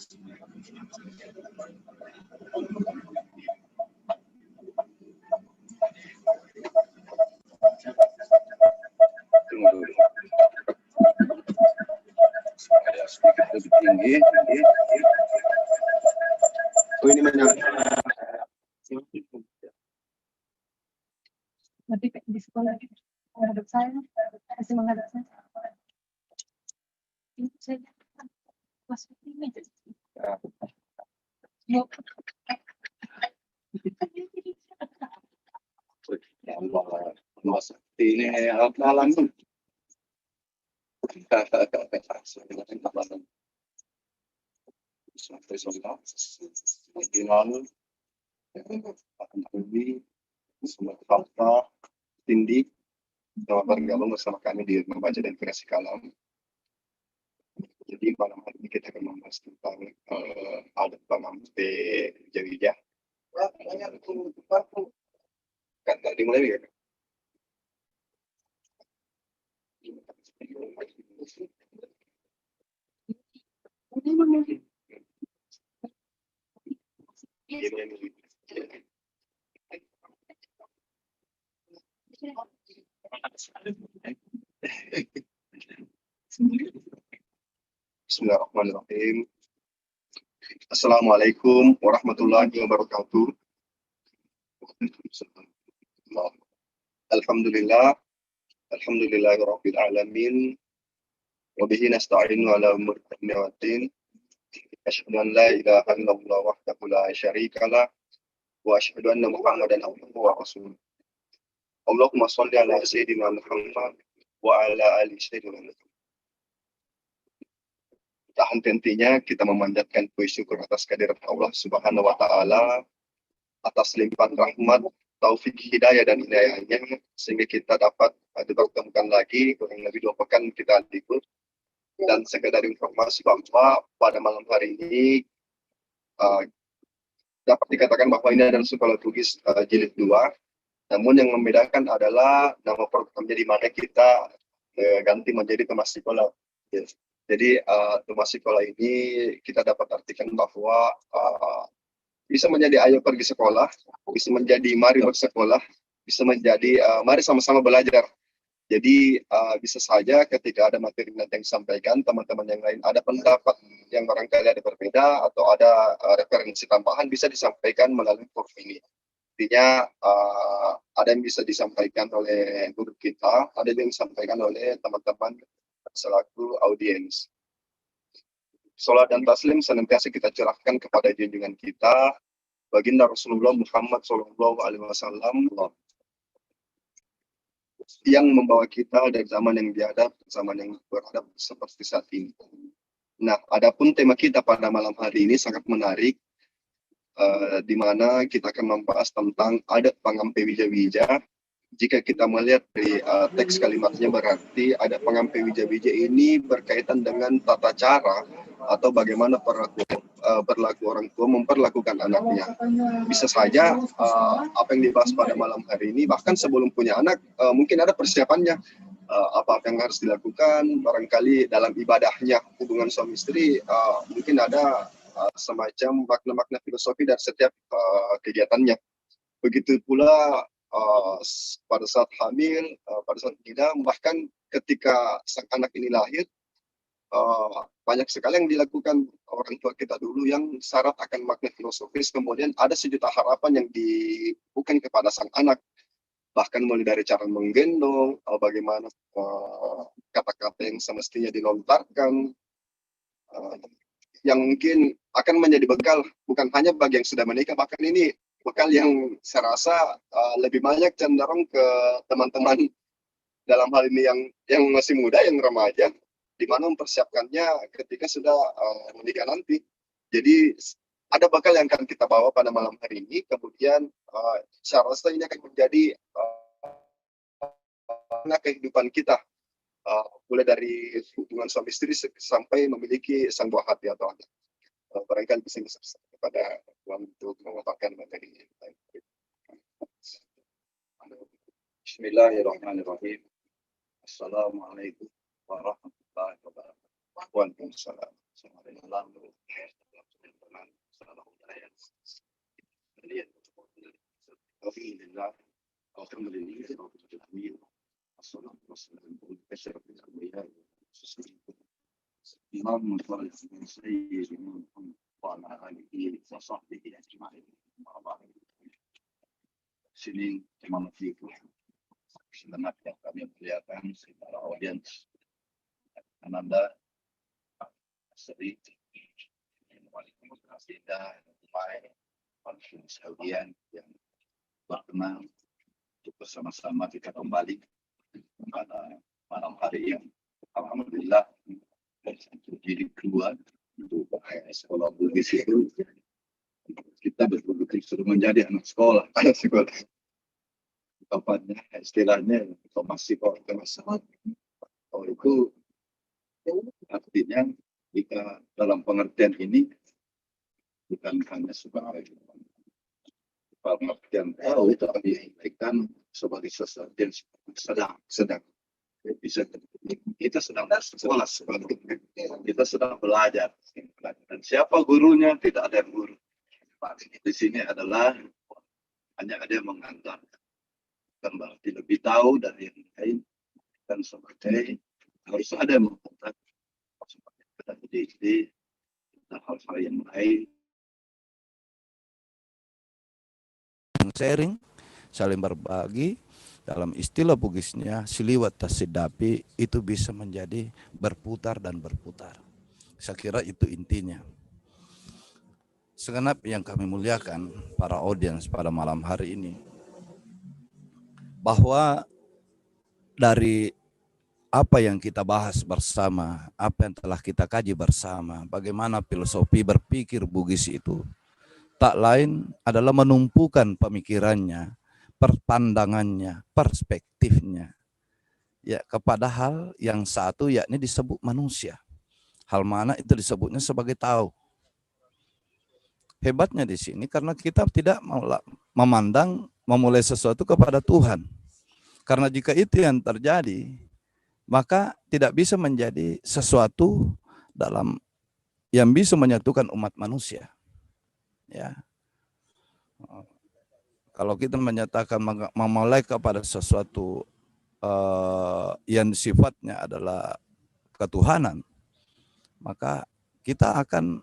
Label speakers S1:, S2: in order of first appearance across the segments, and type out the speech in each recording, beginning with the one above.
S1: Tunggu dulu. Supaya sedikit lebih tinggi. Oh, ini mana?
S2: Nanti di sekolah menghadap saya, masih menghadap saya. Ini saya masuk ini.
S1: Allah seperti ini alam. Sampai final semua fakta tindik telah bergabung bersama kami di membaca dan kreasi kalam. Jadi malam hari ini kita akan membahas tentang adat pengampe Jawijah. Kan dimulai ya. Bismillahirrahmanirrahim. Assalamualaikum warahmatullahi wabarakatuh. Alhamdulillah, alhamdulillahirabbil alamin. Wa bihi nasta'inu ala umuri dunya waddin. Asyhadu an la ilaha illallah wahdahu la syarika lah wa asyhadu anna Muhammadan abduhu wa rasuluh. Allahumma shalli ala sayyidina Muhammad wa ala ali sayyidina Muhammad. Tak henti-hentinya kita memanjatkan puji syukur atas kehadirat Allah Subhanahu wa taala, atas limpahan rahmat, taufik hidayah dan inayahnya sehingga kita dapat dipertemukan lagi kurang lebih 2 pekan kita libur. Dan sekedar informasi bahwa pada malam hari ini dapat dikatakan bahwa ini adalah sekolah Bugis jilid 2. Namun yang membedakan adalah nama programnya di mana kita ganti menjadi Temas Sekolah. Yes. Jadi Temas Sekolah ini kita dapat artikan bahwa bisa menjadi ayo pergi sekolah, bisa menjadi mari bersekolah, bisa menjadi mari sama-sama belajar. Jadi bisa saja ketika ada materi nanti yang disampaikan, teman-teman yang lain ada pendapat yang barangkali ada berbeda atau ada referensi tambahan bisa disampaikan melalui forum ini. Artinya ada yang bisa disampaikan oleh guru kita, ada yang disampaikan oleh teman-teman selaku audiens. Salat dan taslim senantiasa kita curahkan kepada junjungan kita, baginda Rasulullah Muhammad SAW, yang membawa kita dari zaman yang biadab ke zaman yang beradab seperti saat ini. Nah, adapun tema kita pada malam hari ini sangat menarik, di mana kita akan membahas tentang adat pengampe wija-wija. Jika kita melihat dari teks kalimatnya, berarti adat pengampe wija-wija ini berkaitan dengan tata cara atau bagaimana berlaku orang tua memperlakukan anaknya. Bisa saja apa yang dibahas pada malam hari ini, bahkan sebelum punya anak, mungkin ada persiapannya, apa yang harus dilakukan, barangkali dalam ibadahnya, hubungan suami istri, mungkin ada semacam makna-makna filosofi dari setiap kegiatannya. Begitu pula pada saat hamil, pada saat tidak, bahkan ketika sang anak ini lahir, banyak sekali yang dilakukan orang tua kita dulu yang syarat akan makna filosofis. Kemudian ada sejuta harapan yang dibukan kepada sang anak, bahkan mulai dari cara menggendong, bagaimana kata-kata yang semestinya dilontarkan, yang mungkin akan menjadi bekal bukan hanya bagi yang sudah menikah, bahkan ini bekal yang saya rasa lebih banyak cenderung ke teman-teman dalam hal ini yang masih muda, yang remaja, di mana mempersiapkannya ketika sudah menikah nanti. Jadi ada bekal yang akan kita bawa pada malam hari ini. Kemudian saya rasa ini akan menjadi kehidupan kita, mulai dari hubungan suami istri sampai memiliki sang buah hati atau anak. Barangkali bisa kepada untuk mengatakan materi ini. Bismillahirrahmanirrahim. Assalamualaikum warahmatullahi wabarakatuh. Waalaikumsalam.
S3: Sini teman segenap yang kami muliakan, para audiens, Ananda, Seri, Wali Komunikasi dan Umay, Wali Saudian yang berkenan untuk bersama-sama kita kembali pada malam hari yang alhamdulillah jadi kedua untuk sekolah Bugis itu kita betul-betul sudah menjadi anak sekolah. Tepatnya istilahnya masih kemasan. Oh itu artinya jika dalam pengertian ini bukan hanya sebagai pengertian tahu, tapi diberikan sebagai sesuatu yang sedang bisa kita sedang bersekolah, kita sedang belajar. Dan siapa gurunya? Tidak ada yang guru. Di sini adalah hanya ada yang mengantar, kan berarti lebih tahu dari yang lain, dan seperti harus ada yang mengantar seperti kita ide-ide dan hal-hal yang lain.
S4: Sharing, saling berbagi, dalam istilah Bugisnya siliwat tasidapi itu bisa menjadi berputar dan berputar. Saya kira itu intinya. Segenap yang kami muliakan para audiens pada malam hari ini, bahwa dari apa yang kita bahas bersama, apa yang telah kita kaji bersama, bagaimana filosofi berpikir Bugis itu tak lain adalah menumpukan pemikirannya, pandangannya, perspektifnya ya kepada hal yang satu, yakni disebut manusia. Hal mana itu disebutnya sebagai tahu. Hebatnya di sini karena kita tidak memandang memulai sesuatu kepada Tuhan. Karena jika itu yang terjadi, maka tidak bisa menjadi sesuatu dalam yang bisa menyatukan umat manusia. Ya. Kalau kita menyatakan memulai kepada sesuatu yang sifatnya adalah ketuhanan, maka kita akan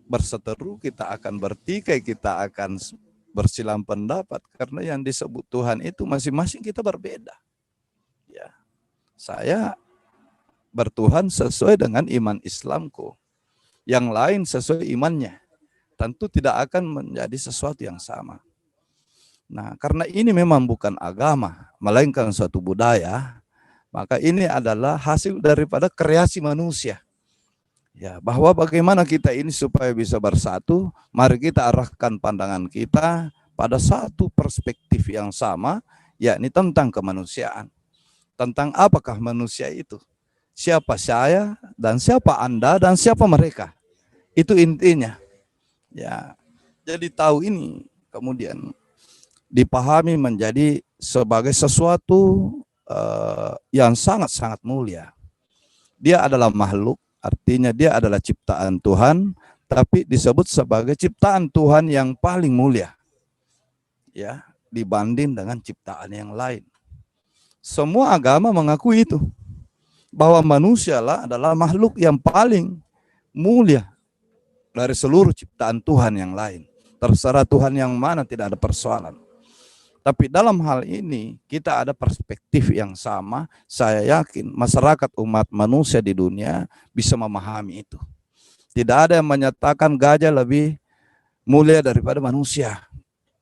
S4: berseteru, kita akan bertikai, kita akan bersilang pendapat karena yang disebut Tuhan itu masing-masing kita berbeda. Ya, saya bertuhan sesuai dengan iman Islamku, yang lain sesuai imannya, tentu tidak akan menjadi sesuatu yang sama. Nah, karena ini memang bukan agama, melainkan suatu budaya, maka ini adalah hasil daripada kreasi manusia. Ya, bahwa bagaimana kita ini supaya bisa bersatu, mari kita arahkan pandangan kita pada satu perspektif yang sama, yakni tentang kemanusiaan. Tentang apakah manusia itu? Siapa saya dan siapa Anda dan siapa mereka? Itu intinya. Ya, jadi tahu ini kemudian dipahami menjadi sebagai sesuatu yang sangat-sangat mulia. Dia adalah makhluk. Artinya dia adalah ciptaan Tuhan, tapi disebut sebagai ciptaan Tuhan yang paling mulia. Ya, dibanding dengan ciptaan yang lain. Semua agama mengakui itu. Bahwa manusia adalah makhluk yang paling mulia dari seluruh ciptaan Tuhan yang lain. Terserah Tuhan yang mana, tidak ada persoalan. Tapi dalam hal ini kita ada perspektif yang sama. Saya yakin masyarakat umat manusia di dunia bisa memahami itu. Tidak ada yang menyatakan gajah lebih mulia daripada manusia.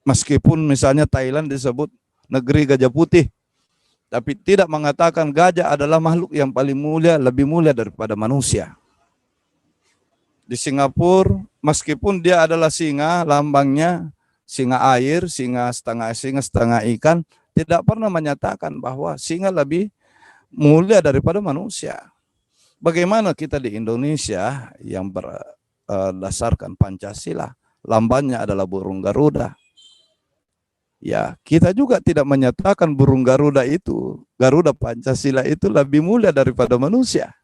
S4: Meskipun misalnya Thailand disebut negeri gajah putih, tapi tidak mengatakan gajah adalah makhluk yang paling mulia, lebih mulia daripada manusia. Di Singapura, meskipun dia adalah singa, lambangnya singa air, singa setengah ikan, tidak pernah menyatakan bahwa singa lebih mulia daripada manusia. Bagaimana kita di Indonesia yang berdasarkan Pancasila, lambangnya adalah burung Garuda. Ya, kita juga tidak menyatakan burung Garuda itu, Garuda Pancasila itu lebih mulia daripada manusia.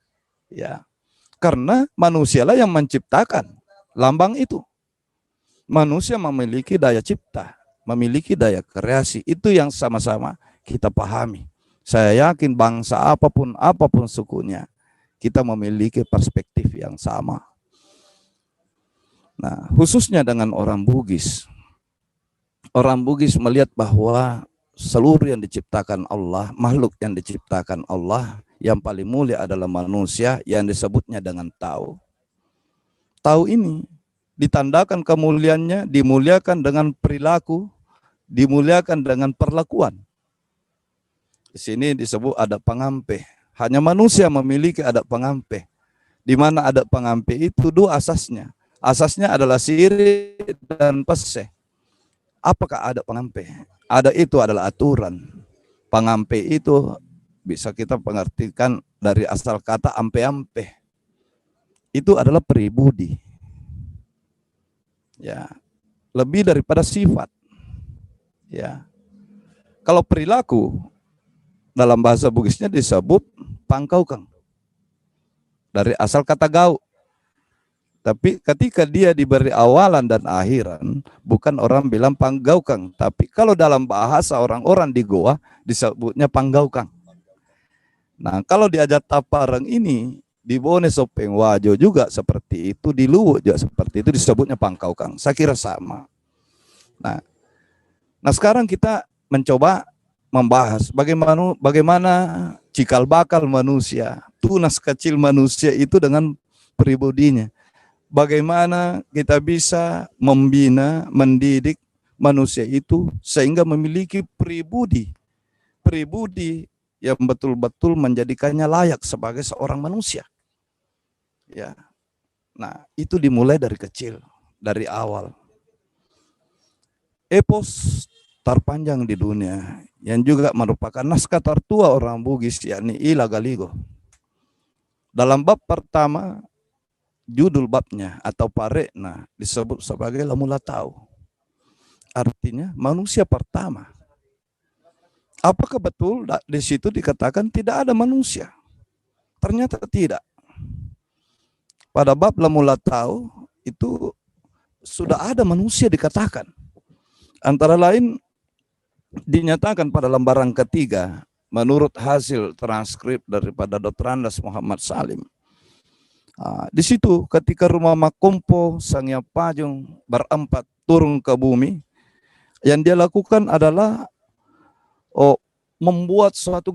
S4: Ya, karena manusialah yang menciptakan lambang itu. Manusia memiliki daya cipta, memiliki daya kreasi. Itu yang sama-sama kita pahami. Saya yakin bangsa apapun sukunya, kita memiliki perspektif yang sama. Nah, khususnya dengan orang Bugis. Orang Bugis melihat bahwa seluruh yang diciptakan Allah, makhluk yang diciptakan Allah, yang paling mulia adalah manusia yang disebutnya dengan Tao. Tao ini ditandakan kemuliaannya, dimuliakan dengan perilaku, dimuliakan dengan perlakuan. Di sini disebut adat pengampe. Hanya manusia memiliki adat pengampe. Di mana adat pengampe itu dua asasnya. Asasnya adalah siri dan pese. Apakah adat pengampe? Adat itu adalah aturan. Pengampe itu bisa kita pengertikan dari asal kata ampe-ampe. Itu adalah pribudi. Ya, lebih daripada sifat. Ya. Kalau perilaku dalam bahasa Bugisnya disebut pangkaukang. Dari asal kata gau. Tapi ketika dia diberi awalan dan akhiran, bukan orang bilang panggaukang, tapi kalau dalam bahasa orang-orang di Goa disebutnya panggaukang. Nah, kalau diajak taparang ini di Bone Sopeng Wajo juga seperti itu, di Luwu juga seperti itu, disebutnya pangkaukang. Saya kira sama. Nah sekarang kita mencoba membahas bagaimana cikal bakal manusia, tunas kecil manusia itu dengan pribadinya. Bagaimana kita bisa membina, mendidik manusia itu sehingga memiliki pribadi yang betul-betul menjadikannya layak sebagai seorang manusia. Ya. Nah, itu dimulai dari kecil, dari awal. Epos terpanjang di dunia yang juga merupakan naskah tertua orang Bugis, yakni Ila Galigo. Dalam bab pertama, judul babnya atau parekna disebut sebagai Lamulatau. Artinya manusia pertama. Apakah betul di situ dikatakan tidak ada manusia? Ternyata tidak. Pada bab Lamulatau itu sudah ada manusia dikatakan. Antara lain dinyatakan pada lembaran ketiga menurut hasil transkrip daripada Dr. Andas Muhammad Salim. Di situ ketika rumah Makompo Sangya Pajung berempat turun ke bumi, yang dia lakukan adalah membuat suatu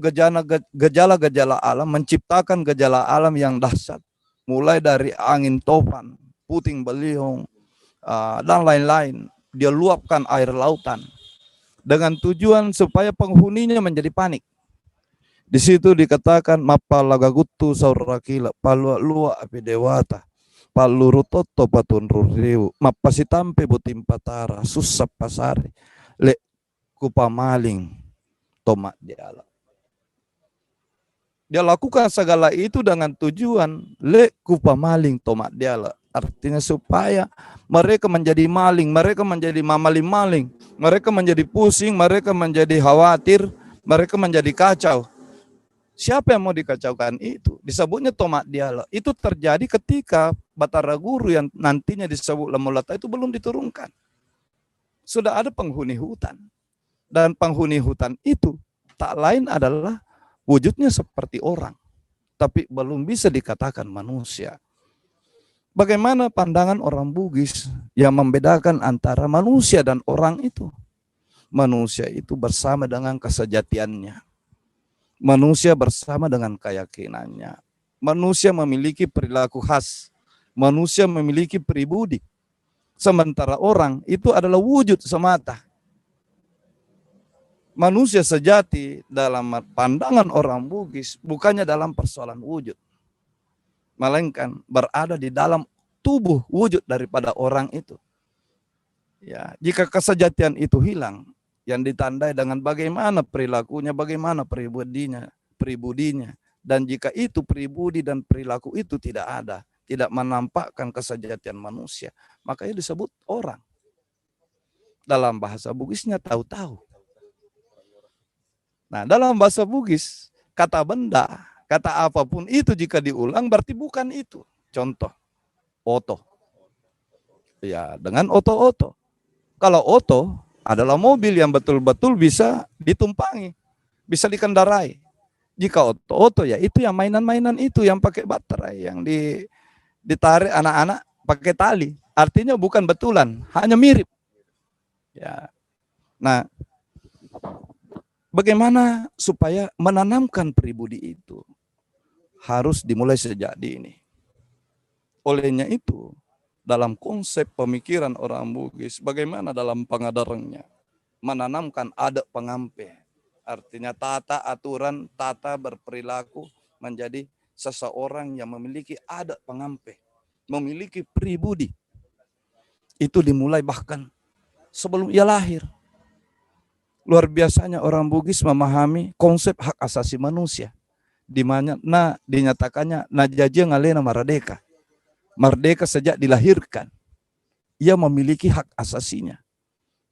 S4: gejala-gejala alam, menciptakan gejala alam yang dahsyat, mulai dari angin topan, puting beliung, dan lain-lain. Dia luapkan air lautan dengan tujuan supaya penghuninya menjadi panik. Di situ dikatakan mapalagagutu saurakila palua api dewata palurutoto patun ruriu mapasitampe butim patara susap pasari le kupamaling tomat diala. Dia lakukan segala itu dengan tujuan le kupamaling tomat diala. Artinya supaya mereka menjadi maling, mereka menjadi mamaling-maling, mereka menjadi pusing, mereka menjadi khawatir, mereka menjadi kacau. Siapa yang mau dikacaukan itu? Disebutnya tomat diala. Itu terjadi ketika Batara Guru yang nantinya disebut Lamulata itu belum diturunkan. Sudah ada penghuni hutan. Dan penghuni hutan itu tak lain adalah wujudnya seperti orang. Tapi belum bisa dikatakan manusia. Bagaimana pandangan orang Bugis yang membedakan antara manusia dan orang itu? Manusia itu bersama dengan kesejatiannya. Manusia bersama dengan keyakinannya. Manusia memiliki perilaku khas. Manusia memiliki pribadi. Sementara orang itu adalah wujud semata. Manusia sejati dalam pandangan orang Bugis bukannya dalam persoalan wujud. Melainkan berada di dalam tubuh wujud daripada orang itu. Ya, jika kesejatian itu hilang, yang ditandai dengan bagaimana perilakunya, bagaimana pribadinya, dan jika itu pribadi dan perilaku itu tidak ada, tidak menampakkan kesejatian manusia, makanya disebut orang. Dalam bahasa Bugisnya tahu-tahu. Nah, dalam bahasa Bugis, kata benda, kata apapun itu jika diulang berarti bukan itu. Contoh, oto. Ya, dengan oto-oto. Kalau oto adalah mobil yang betul-betul bisa ditumpangi, bisa dikendarai. Jika oto-oto ya itu yang mainan-mainan itu yang pakai baterai, yang ditarik anak-anak pakai tali. Artinya bukan betulan, hanya mirip. Ya. Nah, bagaimana supaya menanamkan pribudi itu? Harus dimulai sejak dini. Olehnya itu, dalam konsep pemikiran orang Bugis, bagaimana dalam pengadarannya menanamkan adat pengampe. Artinya tata aturan, tata berperilaku menjadi seseorang yang memiliki adat pengampe, memiliki pribudi. Itu dimulai bahkan sebelum ia lahir. Luar biasanya orang Bugis memahami konsep hak asasi manusia, di mana dinyatakannya najaja ngalena merdeka. Merdeka sejak dilahirkan. Ia memiliki hak asasinya.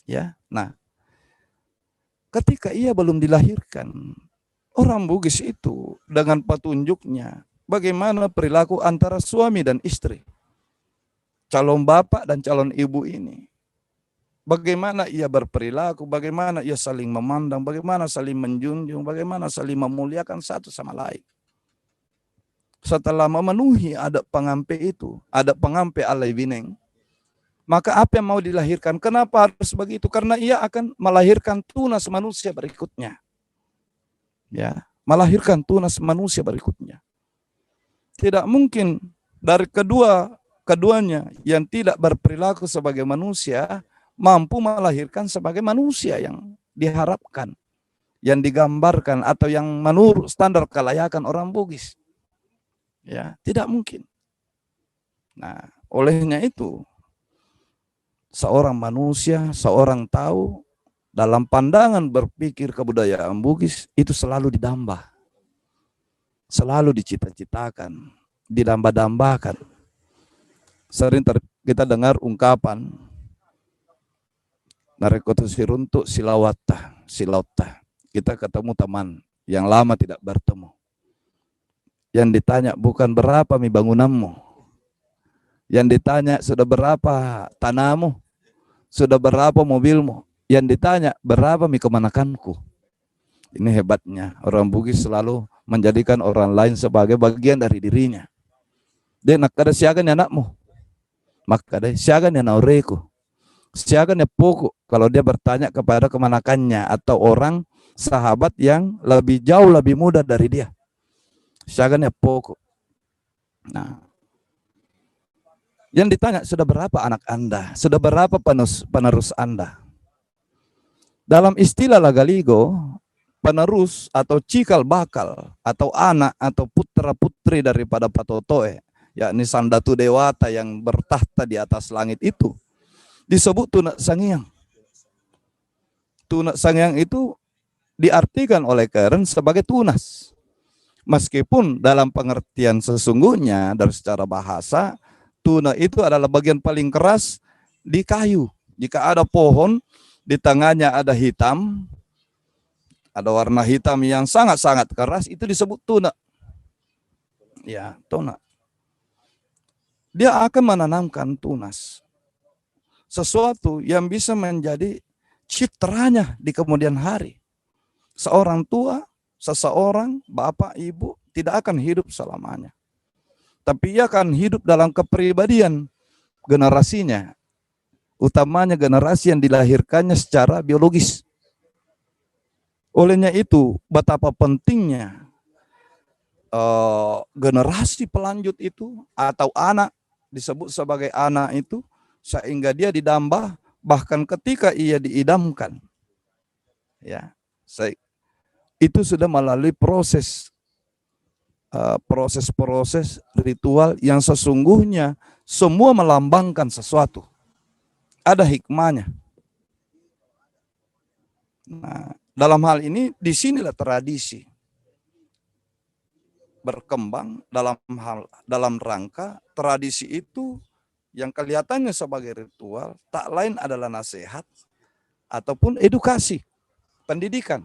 S4: Ya. Nah, ketika ia belum dilahirkan, orang Bugis itu dengan petunjuknya bagaimana perilaku antara suami dan istri, calon bapak dan calon ibu ini, bagaimana ia berperilaku, bagaimana ia saling memandang, bagaimana saling menjunjung, bagaimana saling memuliakan satu sama lain. Setelah memenuhi adat pengampe itu, adat pengampe alai bineng, maka apa yang mau dilahirkan? Kenapa harus begitu? Karena ia akan melahirkan tunas manusia berikutnya. Ya, melahirkan tunas manusia berikutnya. Tidak mungkin dari keduanya yang tidak berperilaku sebagai manusia mampu melahirkan sebagai manusia yang diharapkan, yang digambarkan atau yang menurut standar kelayakan orang Bugis. Ya, tidak mungkin. Nah, olehnya itu seorang manusia, seorang tahu dalam pandangan berpikir kebudayaan Bugis itu selalu didambah. Selalu dicita-citakan, didambah-dambakan. Sering kita dengar ungkapan narekotu siruntuk silauta. Kita ketemu teman yang lama tidak bertemu. Yang ditanya bukan berapa mi bangunanmu. Yang ditanya sudah berapa tanahmu. Sudah berapa mobilmu. Yang ditanya berapa mi kemanakanku. Ini hebatnya. Orang Bugis selalu menjadikan orang lain sebagai bagian dari dirinya. Dia nak ada siagan ya anakmu. Maka ada siagan ya naureku. Siagan ya pokok. Kalau dia bertanya kepada kemanakannya atau orang sahabat yang lebih jauh lebih muda dari dia. Siagan ya pokok. Nah, yang ditanya sudah berapa anak Anda? Sudah berapa penerus Anda? Dalam istilah Lagaligo, penerus atau cikal bakal atau anak atau putra putri daripada Patotoe, yakni Sandatu Dewata yang bertahta di atas langit itu disebut Tunak Sangiang. Tunak Sangiang itu diartikan oleh Karen sebagai tunas. Meskipun dalam pengertian sesungguhnya dari secara bahasa, tuna itu adalah bagian paling keras di kayu. Jika ada pohon, di tengahnya ada hitam, ada warna hitam yang sangat-sangat keras, itu disebut tuna. Ya, tuna. Dia akan menanamkan tunas. Sesuatu yang bisa menjadi citranya di kemudian hari. Seorang tua, seseorang, bapak, ibu, tidak akan hidup selamanya. Tapi ia akan hidup dalam kepribadian generasinya. Utamanya generasi yang dilahirkannya secara biologis. Olehnya itu, betapa pentingnya generasi pelanjut itu, atau anak, disebut sebagai anak itu, sehingga dia didambah, bahkan ketika ia diidamkan. Ya, itu sudah melalui proses ritual yang sesungguhnya semua melambangkan sesuatu. Ada hikmahnya. Nah, dalam hal ini disinilah tradisi berkembang dalam rangka tradisi itu yang kelihatannya sebagai ritual tak lain adalah nasihat ataupun edukasi, pendidikan.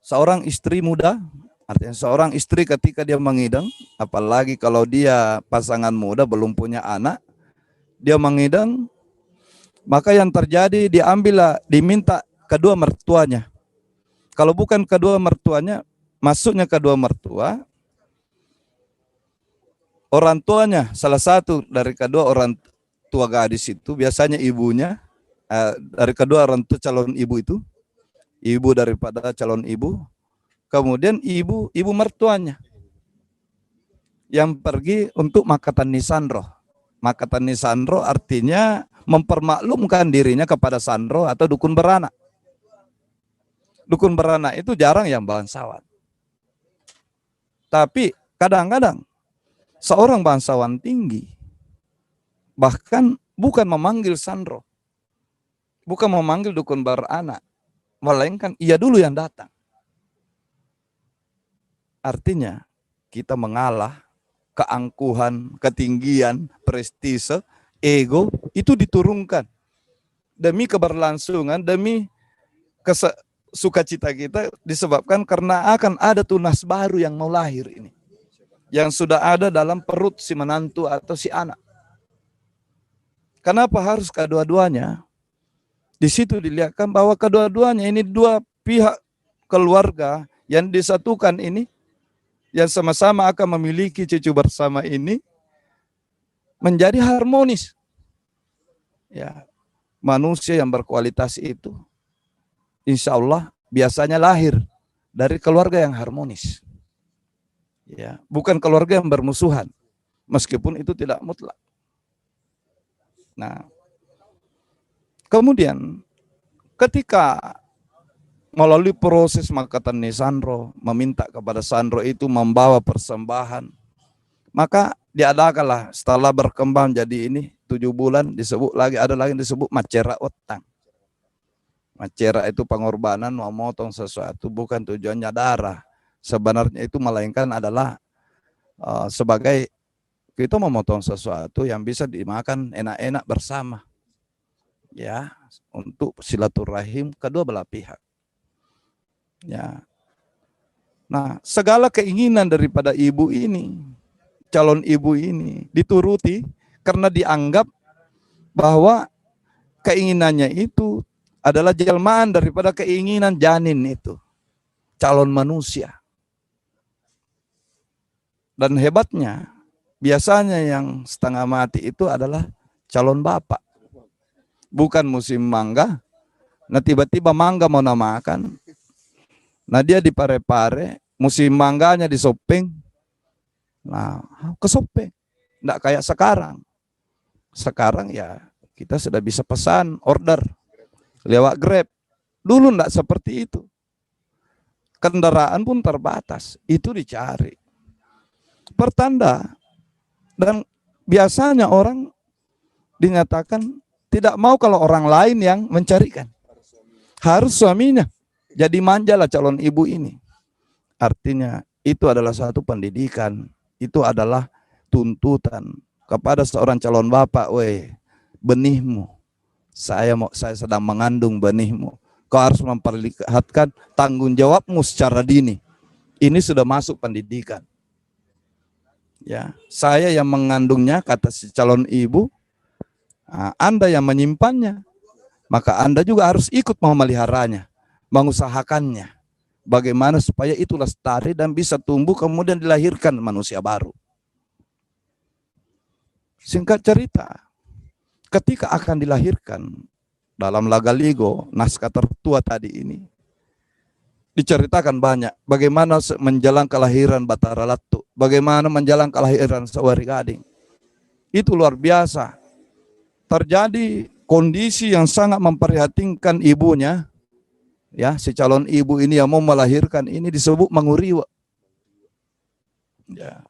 S4: Seorang istri muda Artinya seorang istri ketika dia mengidang, apalagi kalau dia pasangan muda belum punya anak, dia mengidang, maka yang terjadi diminta kedua mertuanya. Kalau bukan kedua mertuanya, maksudnya kedua mertua, orang tuanya, salah satu dari kedua orang tua gadis itu, biasanya ibunya, dari kedua orang tua calon ibu itu, ibu daripada calon ibu, kemudian ibu mertuanya yang pergi untuk makatan nisandro. Makatan nisandro artinya mempermaklumkan dirinya kepada sandro atau dukun beranak. Dukun beranak itu jarang yang bangsawan. Tapi kadang-kadang seorang bangsawan tinggi bahkan bukan memanggil sandro, bukan memanggil dukun beranak, melainkan ia dulu yang datang. Artinya kita mengalah keangkuhan, ketinggian, prestise, ego itu diturunkan demi keberlangsungan, demi sukacita kita disebabkan karena akan ada tunas baru yang mau lahir ini, yang sudah ada dalam perut si menantu atau si anak. Kenapa harus kedua-duanya? Di situ dilihatkan bahwa kedua-duanya ini dua pihak keluarga yang disatukan ini, yang sama-sama akan memiliki cucu bersama ini, menjadi harmonis. Ya, manusia yang berkualitas itu, insya Allah biasanya lahir dari keluarga yang harmonis. Ya, bukan keluarga yang bermusuhan, meskipun itu tidak mutlak. Nah, kemudian ketika melalui proses makatan nisandro, meminta kepada sandro itu membawa persembahan, maka diadakanlah setelah berkembang jadi ini 7 bulan disebut lagi, ada lagi yang disebut macera otang. Macera itu pengorbanan, memotong sesuatu, bukan tujuannya darah. Sebenarnya itu melainkan adalah sebagai kita memotong sesuatu yang bisa dimakan enak-enak bersama. Ya, untuk silaturahim kedua belah pihak. Ya. Nah, segala keinginan daripada ibu ini, calon ibu ini dituruti karena dianggap bahwa keinginannya itu adalah jelmaan daripada keinginan janin itu, calon manusia. Dan hebatnya, biasanya yang setengah mati itu adalah calon bapak. Bukan musim mangga, nah tiba-tiba mangga mau namakan, nah dia dipare-pare, musim mangganya disopeng, nah kesopeng. Nggak kayak sekarang. Sekarang ya kita sudah bisa pesan, order lewat Grab. Dulu nggak seperti itu. Kendaraan pun terbatas, itu dicari. Pertanda, dan biasanya orang dinyatakan tidak mau kalau orang lain yang mencarikan. Harus suaminya. Jadi manjalah calon ibu ini. Artinya itu adalah satu pendidikan. Itu adalah tuntutan kepada seorang calon bapak. Weh, benihmu. Saya sedang mengandung benihmu. Kau harus memperlihatkan tanggung jawabmu secara dini. Ini sudah masuk pendidikan. Ya, saya yang mengandungnya, kata si calon ibu. Nah, Anda yang menyimpannya, maka Anda juga harus ikut memeliharanya, mengusahakannya. Bagaimana supaya itu lestari dan bisa tumbuh kemudian dilahirkan manusia baru. Singkat cerita, ketika akan dilahirkan dalam Lagaligo, naskah tertua tadi ini, diceritakan banyak bagaimana menjelang kelahiran Batara Latu, bagaimana menjelang kelahiran Sawari Gading. Itu luar biasa. Terjadi kondisi yang sangat memprihatinkan ibunya. Ya, si calon ibu ini yang mau melahirkan ini disebut manguriwa. Ya.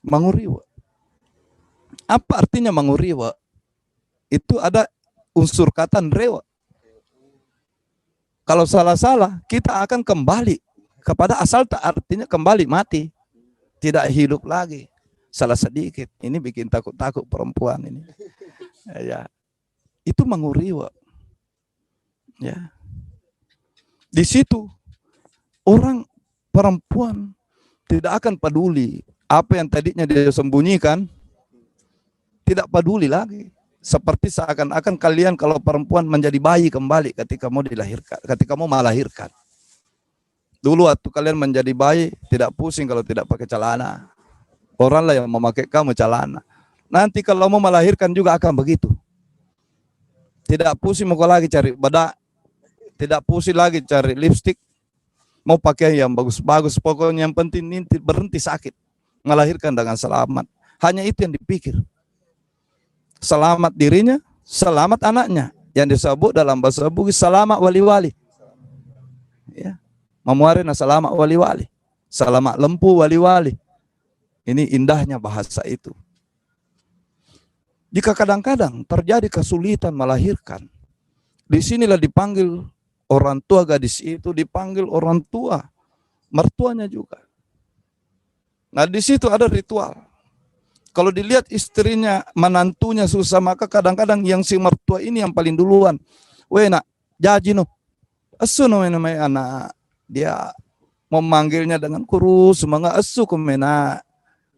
S4: Manguriwa. Apa artinya manguriwa? Itu ada unsur kata rewa. Kalau salah-salah, kita akan kembali kepada asal, artinya kembali mati. Tidak hidup lagi. Salah sedikit, ini bikin takut-takut perempuan ini. Ya, itu manguriwa. Ya, di situ orang perempuan tidak akan peduli apa yang tadinya dia sembunyikan, tidak peduli lagi. Seperti seakan-akan kalian kalau perempuan menjadi bayi kembali ketika mau dilahirkan, ketika mau melahirkan. Dulu waktu kalian menjadi bayi tidak pusing kalau tidak pakai celana. Orang lah yang memakai kamu celana. Nanti kalau mau melahirkan juga akan begitu. Tidak pusing mau lagi cari bedak, tidak pusing lagi cari lipstik, mau pakai yang bagus-bagus, pokoknya yang penting berhenti sakit, melahirkan dengan selamat. Hanya itu yang dipikir. Selamat dirinya, selamat anaknya. Yang disebut dalam bahasa Bugis selamat wali-wali. Ya. Memuarina selamat wali-wali. Selamat lempu wali-wali. Ini indahnya bahasa itu. Jika kadang-kadang terjadi kesulitan melahirkan, disinilah dipanggil orang tua gadis itu, dipanggil orang tua, mertuanya juga. Nah di situ ada ritual. Kalau dilihat istrinya, menantunya susah, maka kadang-kadang yang si mertua ini yang paling duluan. Weh nak, jaji no. Asu no namanya anak. Dia memanggilnya dengan kurus, semangat asu kumena.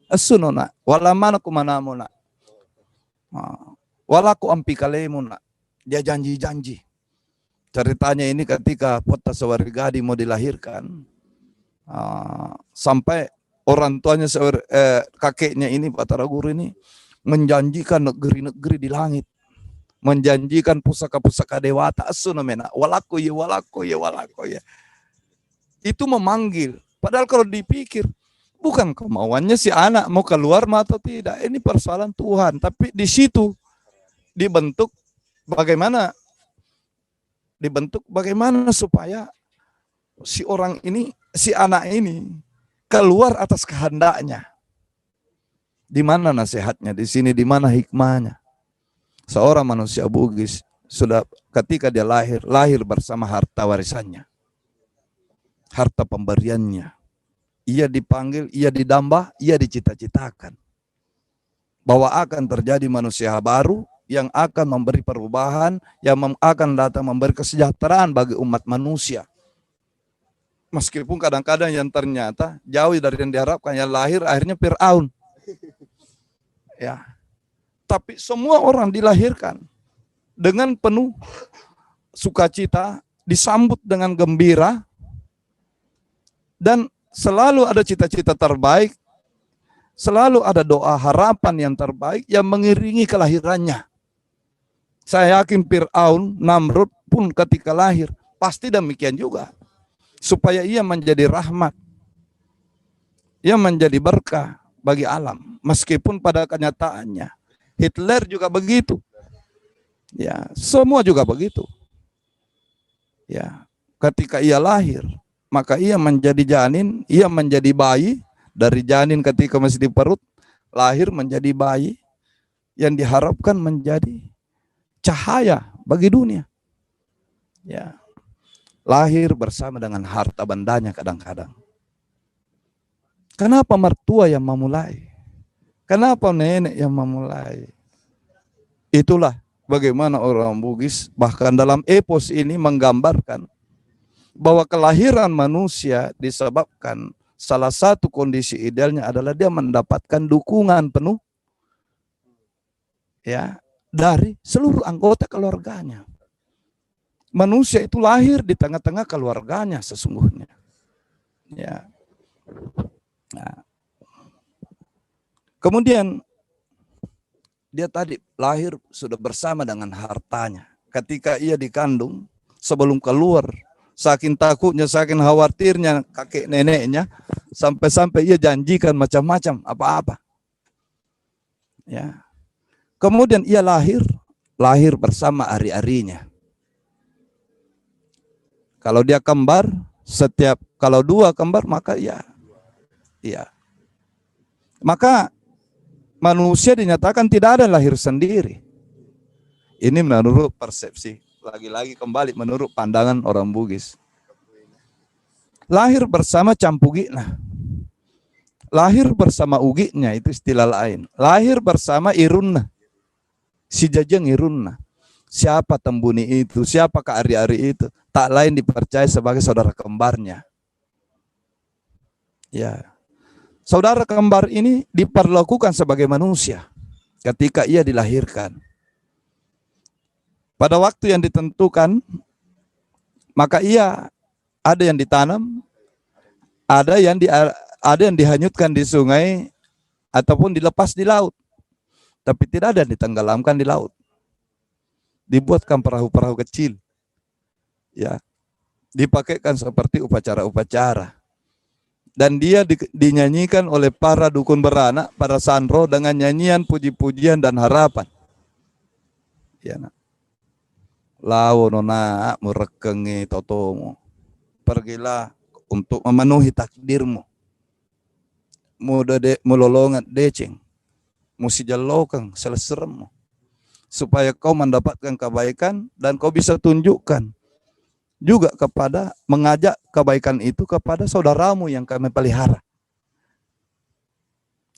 S4: Asu no nak, wala mana kumana mo nak. Walaku ampi kalemu nak. Dia janji-janji. Ceritanya ini ketika Pota Sawarigadi mau dilahirkan, sampai orang tuanya kakeknya ini Pak Taraguru ini menjanjikan negeri-negeri di langit, menjanjikan pusaka-pusaka dewata asunamena walaku ya. Itu memanggil. Padahal kalau dipikir bukan kemauannya si anak mau keluar atau tidak, ini persoalan Tuhan. Tapi di situ dibentuk bagaimana supaya si orang ini, si anak ini keluar atas kehendaknya. Di mana nasihatnya di sini, di mana hikmahnya? Seorang manusia Bugis sudah ketika dia lahir bersama harta warisannya, harta pemberiannya. Ia dipanggil, ia didambah, ia dicita-citakan bahwa akan terjadi manusia baru yang akan memberi perubahan, yang akan datang memberi kesejahteraan bagi umat manusia. Meskipun kadang-kadang yang ternyata jauh dari yang diharapkan, yang lahir akhirnya Fir'aun. Ya. Tapi semua orang dilahirkan dengan penuh sukacita, disambut dengan gembira, dan selalu ada cita-cita terbaik, selalu ada doa harapan yang terbaik yang mengiringi kelahirannya. Saya yakin Fir'aun, Namrud pun ketika lahir, pasti demikian juga. Supaya ia menjadi rahmat, ia menjadi berkah bagi alam. Meskipun pada kenyataannya, Hitler juga begitu. Ya, semua juga begitu. Ya, ketika ia lahir, maka ia menjadi janin, ia menjadi bayi. Dari janin ketika masih di perut, lahir menjadi bayi yang diharapkan menjadi cahaya bagi dunia. Ya, lahir bersama dengan harta bendanya kadang-kadang. Kenapa mertua yang memulai? Kenapa nenek yang memulai? Itulah bagaimana orang Bugis bahkan dalam epos ini menggambarkan bahwa kelahiran manusia disebabkan salah satu kondisi idealnya adalah dia mendapatkan dukungan penuh ya dari seluruh anggota keluarganya. Manusia itu lahir di tengah-tengah keluarganya sesungguhnya. Ya. Nah. Kemudian dia tadi lahir sudah bersama dengan hartanya. Ketika ia dikandung, sebelum keluar, saking takutnya, saking khawatirnya kakek neneknya, sampai-sampai ia janjikan macam-macam apa-apa. Ya. Kemudian ia lahir bersama ari-arinya. Kalau dia kembar, kalau dua kembar maka ya. Maka manusia dinyatakan tidak ada lahir sendiri. Ini menurut persepsi, lagi-lagi kembali menurut pandangan orang Bugis. Lahir bersama campugina. Lahir bersama ugiknya, itu istilah lain. Lahir bersama irunna. Si jajang irunna. Siapa tembuni itu, siapa ke ari-ari itu, tak lain dipercaya sebagai saudara kembarnya. Ya. Saudara kembar ini diperlakukan sebagai manusia ketika ia dilahirkan. Pada waktu yang ditentukan, maka ia ada yang ditanam, ada yang dihanyutkan di sungai ataupun dilepas di laut. Tapi tidak ada yang ditenggelamkan di laut. Dibuatkan perahu-perahu kecil. Ya. Dipakaikan seperti upacara-upacara. Dan dia dinyanyikan oleh para dukun beranak pada sandro dengan nyanyian puji-pujian dan harapan. Ya, nak. Lawo nona murekengi totomu. Pergilah untuk memenuhi takdirmu. Mulolongat deceng. Musijalokan seleseremu. Supaya kau mendapatkan kebaikan dan kau bisa tunjukkan juga kepada mengajak kebaikan itu kepada saudaramu yang kami pelihara.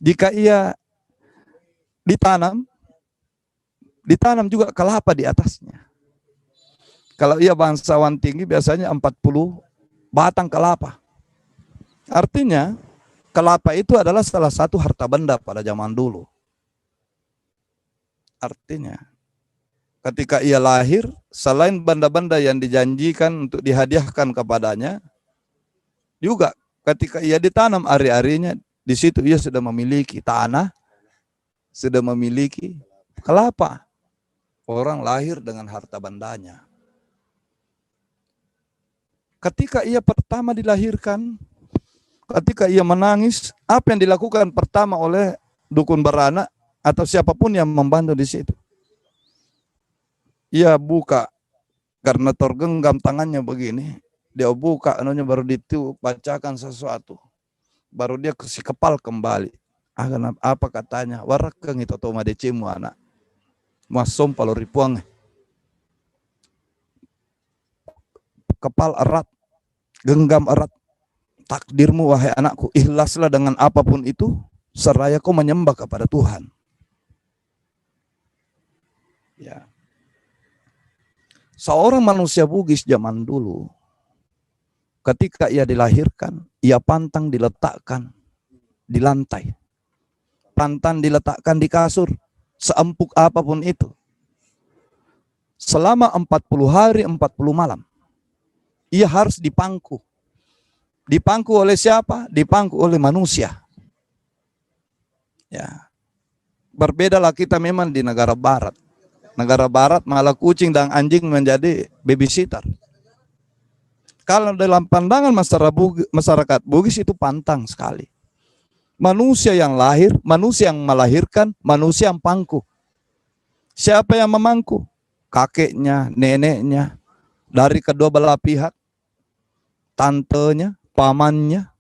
S4: Jika ia ditanam juga kelapa di atasnya. Kalau ia bangsawan tinggi biasanya 40 batang kelapa. Artinya kelapa itu adalah salah satu harta benda pada zaman dulu. Artinya ketika ia lahir, selain benda-benda yang dijanjikan untuk dihadiahkan kepadanya, juga ketika ia ditanam ari-arinya, di situ ia sudah memiliki tanah, sudah memiliki kelapa. Orang lahir dengan harta bendanya. Ketika ia pertama dilahirkan, ketika ia menangis, apa yang dilakukan pertama oleh dukun beranak atau siapapun yang membantu di situ? Ia buka, karena tergenggam tangannya begini, dia buka anunya baru itu bacakan sesuatu. Baru dia kasih kepal kembali. Apa katanya? Warakeng itu atau madecimu anak. Masom paloripuang. Kepal erat, genggam erat. Takdirmu wahai anakku, ikhlaslah dengan apapun itu, seraya kau menyembah kepada Tuhan. Ya. Seorang manusia Bugis zaman dulu, ketika ia dilahirkan, ia pantang diletakkan di lantai. Pantang diletakkan di kasur, seempuk apapun itu. Selama 40 hari, 40 malam. Ia harus dipangku. Dipangku oleh siapa? Dipangku oleh manusia. Ya. Berbedalah kita memang di negara barat. Negara barat malah kucing dan anjing menjadi babysitter. Kalau dalam pandangan masyarakat Bugis itu pantang sekali. Manusia yang lahir, manusia yang melahirkan, manusia yang pangku. Siapa yang memangku? Kakeknya, neneknya, dari kedua belah pihak, tantenya, pamannya,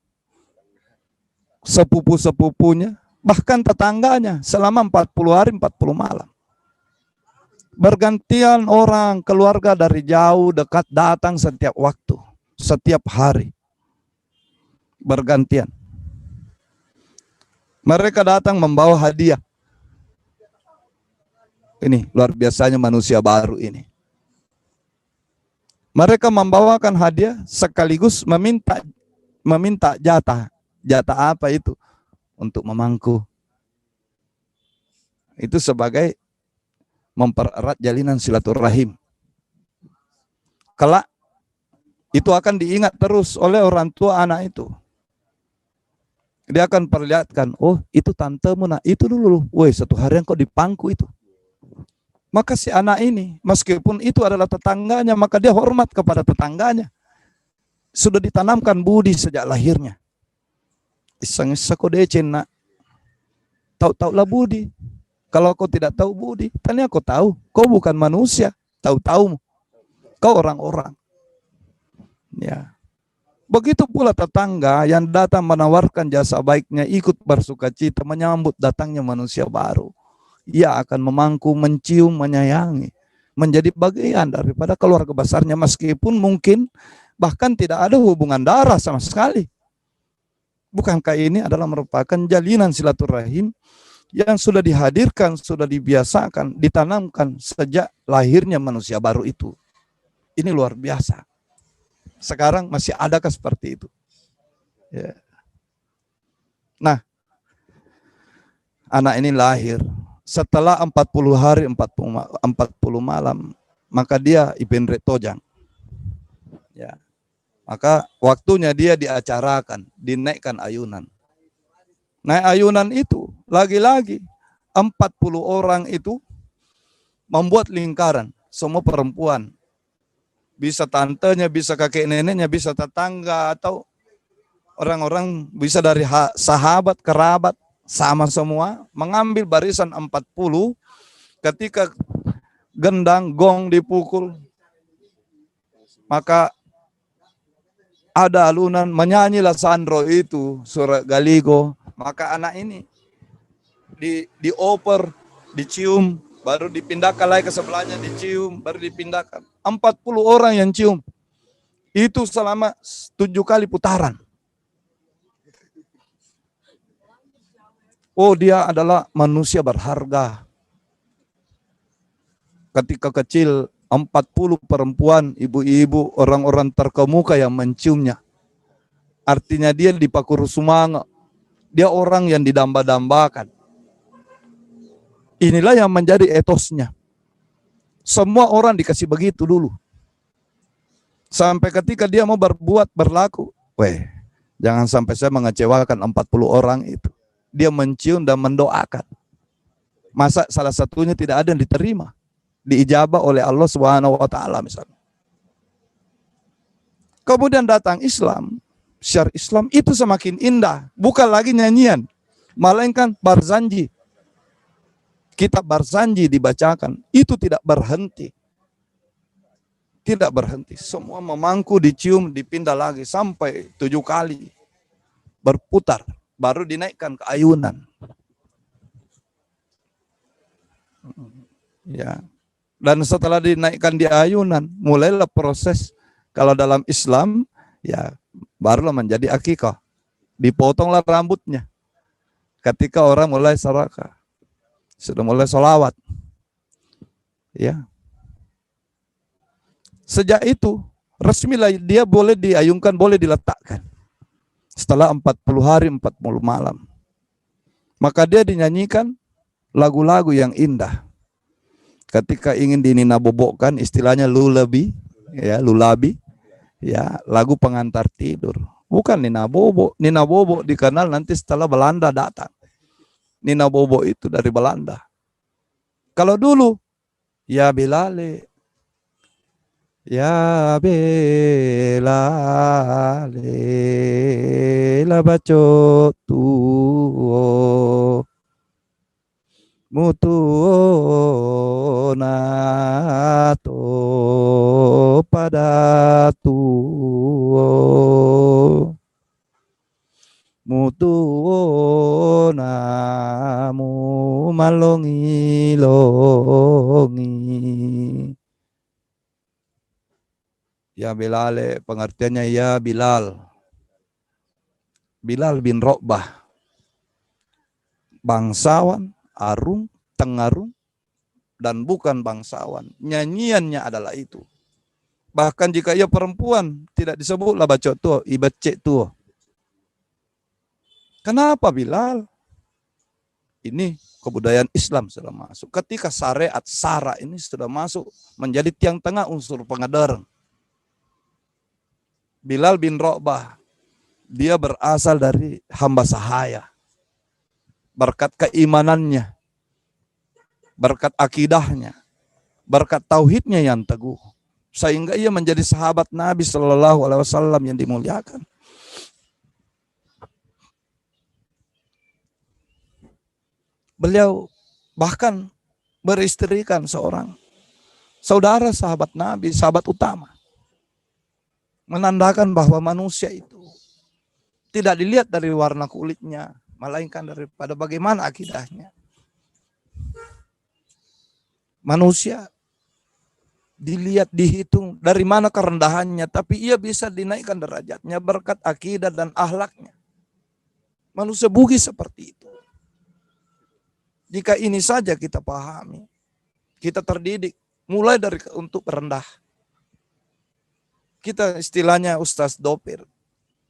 S4: sepupu-sepupunya, bahkan tetangganya selama 40 hari, 40 malam. Bergantian orang, keluarga dari jauh, dekat datang setiap waktu, setiap hari. Bergantian. Mereka datang membawa hadiah. Ini luar biasanya manusia baru ini. Mereka membawakan hadiah sekaligus meminta jatah. Jatah apa itu? Untuk memangku. Itu sebagai mempererat jalinan silaturahim. Kelak itu akan diingat terus oleh orang tua anak itu. Dia akan perlihatkan, oh itu tantemu, nah itu dulu, woi satu hari kok dipangku itu. Maka si anak ini, meskipun itu adalah tetangganya, maka dia hormat kepada tetangganya. Sudah ditanamkan budi sejak lahirnya. Isang-isa kau decen nak. Tahu-tahulah budi. Kalau kau tidak tahu budi, tanya kau tahu. Kau bukan manusia, tahu-tahu. Kau orang-orang. Ya. Begitu pula tetangga yang datang menawarkan jasa baiknya, ikut bersukacita menyambut datangnya manusia baru. Ia akan memangku, mencium, menyayangi, menjadi bagian daripada keluarga besarnya, meskipun mungkin bahkan tidak ada hubungan darah sama sekali. Bukankah ini adalah merupakan jalinan silaturahim yang sudah dihadirkan, sudah dibiasakan, ditanamkan sejak lahirnya manusia baru itu. Ini luar biasa. Sekarang masih adakah seperti itu? Ya. Nah, anak ini lahir. Setelah 40 hari, 40 malam, maka dia ibenre tojang. Ya. Maka waktunya dia diacarakan, dinaikkan ayunan. Naik ayunan itu, lagi-lagi 40 orang itu membuat lingkaran, semua perempuan. Bisa tantenya, bisa kakek neneknya, bisa tetangga, atau orang-orang bisa dari sahabat, kerabat, sama semua, mengambil barisan 40, ketika gendang, gong dipukul, maka ada alunan, menyanyilah Sandro itu, surat Galigo, maka anak ini dioper, dicium, baru dipindahkan lagi ke sebelahnya, dicium, baru dipindahkan. 40 orang yang cium, itu selama 7 kali putaran. Oh, dia adalah manusia berharga. Ketika kecil, 40 perempuan, ibu-ibu, orang-orang terkemuka yang menciumnya. Artinya dia dipakur sumanga. Dia orang yang didamba-dambakan. Inilah yang menjadi etosnya. Semua orang dikasih begitu dulu. Sampai ketika dia mau berlaku, jangan sampai saya mengecewakan 40 orang itu. Dia mencium dan mendoakan. Masa salah satunya tidak ada yang diterima, diijabah oleh Allah Subhanahu wa taala misalnya. Kemudian datang Islam, syiar Islam itu semakin indah, bukan lagi nyanyian, melainkan barzanji. Kitab barzanji dibacakan, itu tidak berhenti. Tidak berhenti, semua memangku, dicium, dipindah lagi sampai 7 kali berputar. Baru dinaikkan ke ayunan. Ya. Dan setelah dinaikkan di ayunan, mulailah proses, kalau dalam Islam, ya barulah menjadi akikah. Dipotonglah rambutnya. Ketika orang mulai sarakah, sudah mulai sholawat. Ya. Sejak itu, resmilah dia boleh diayunkan, boleh diletakkan. Setelah 40 hari, 40 malam. Maka dia dinyanyikan lagu-lagu yang indah. Ketika ingin dininabobokkan, istilahnya lulabi, ya, lulabi, ya, lagu pengantar tidur. Bukan ninabobo. Ninabobo dikenal nanti setelah Belanda datang. Ninabobo itu dari Belanda. Kalau dulu, ya Bilale, ya Belale, la baco tuo, mutu nato pada tuo, mutu namu malongi-longi. Ya Bilal, pengertiannya ya Bilal. Bilal bin Rokbah. Bangsawan, arung, tengarung, dan bukan bangsawan. Nyanyiannya adalah itu. Bahkan jika ia perempuan, tidak disebutlah bacot tuh, ibacek tuh. Kenapa Bilal? Ini kebudayaan Islam sudah masuk. Ketika syariat sara ini sudah masuk menjadi tiang tengah unsur pengadarang. Bilal bin Rokbah, dia berasal dari hamba sahaya. Berkat keimanannya, berkat akidahnya, berkat tauhidnya yang teguh, sehingga ia menjadi sahabat Nabi Shallallahu Alaihi Wasallam yang dimuliakan. Beliau bahkan beristrikan seorang saudara sahabat Nabi, sahabat utama. Menandakan bahwa manusia itu tidak dilihat dari warna kulitnya, melainkan daripada bagaimana akidahnya. Manusia dilihat, dihitung dari mana kerendahannya, tapi ia bisa dinaikkan derajatnya berkat akidah dan akhlaknya. Manusia bugis seperti itu. Jika ini saja kita pahami, kita terdidik mulai dari untuk rendah. Kita istilahnya Ustaz Dopir.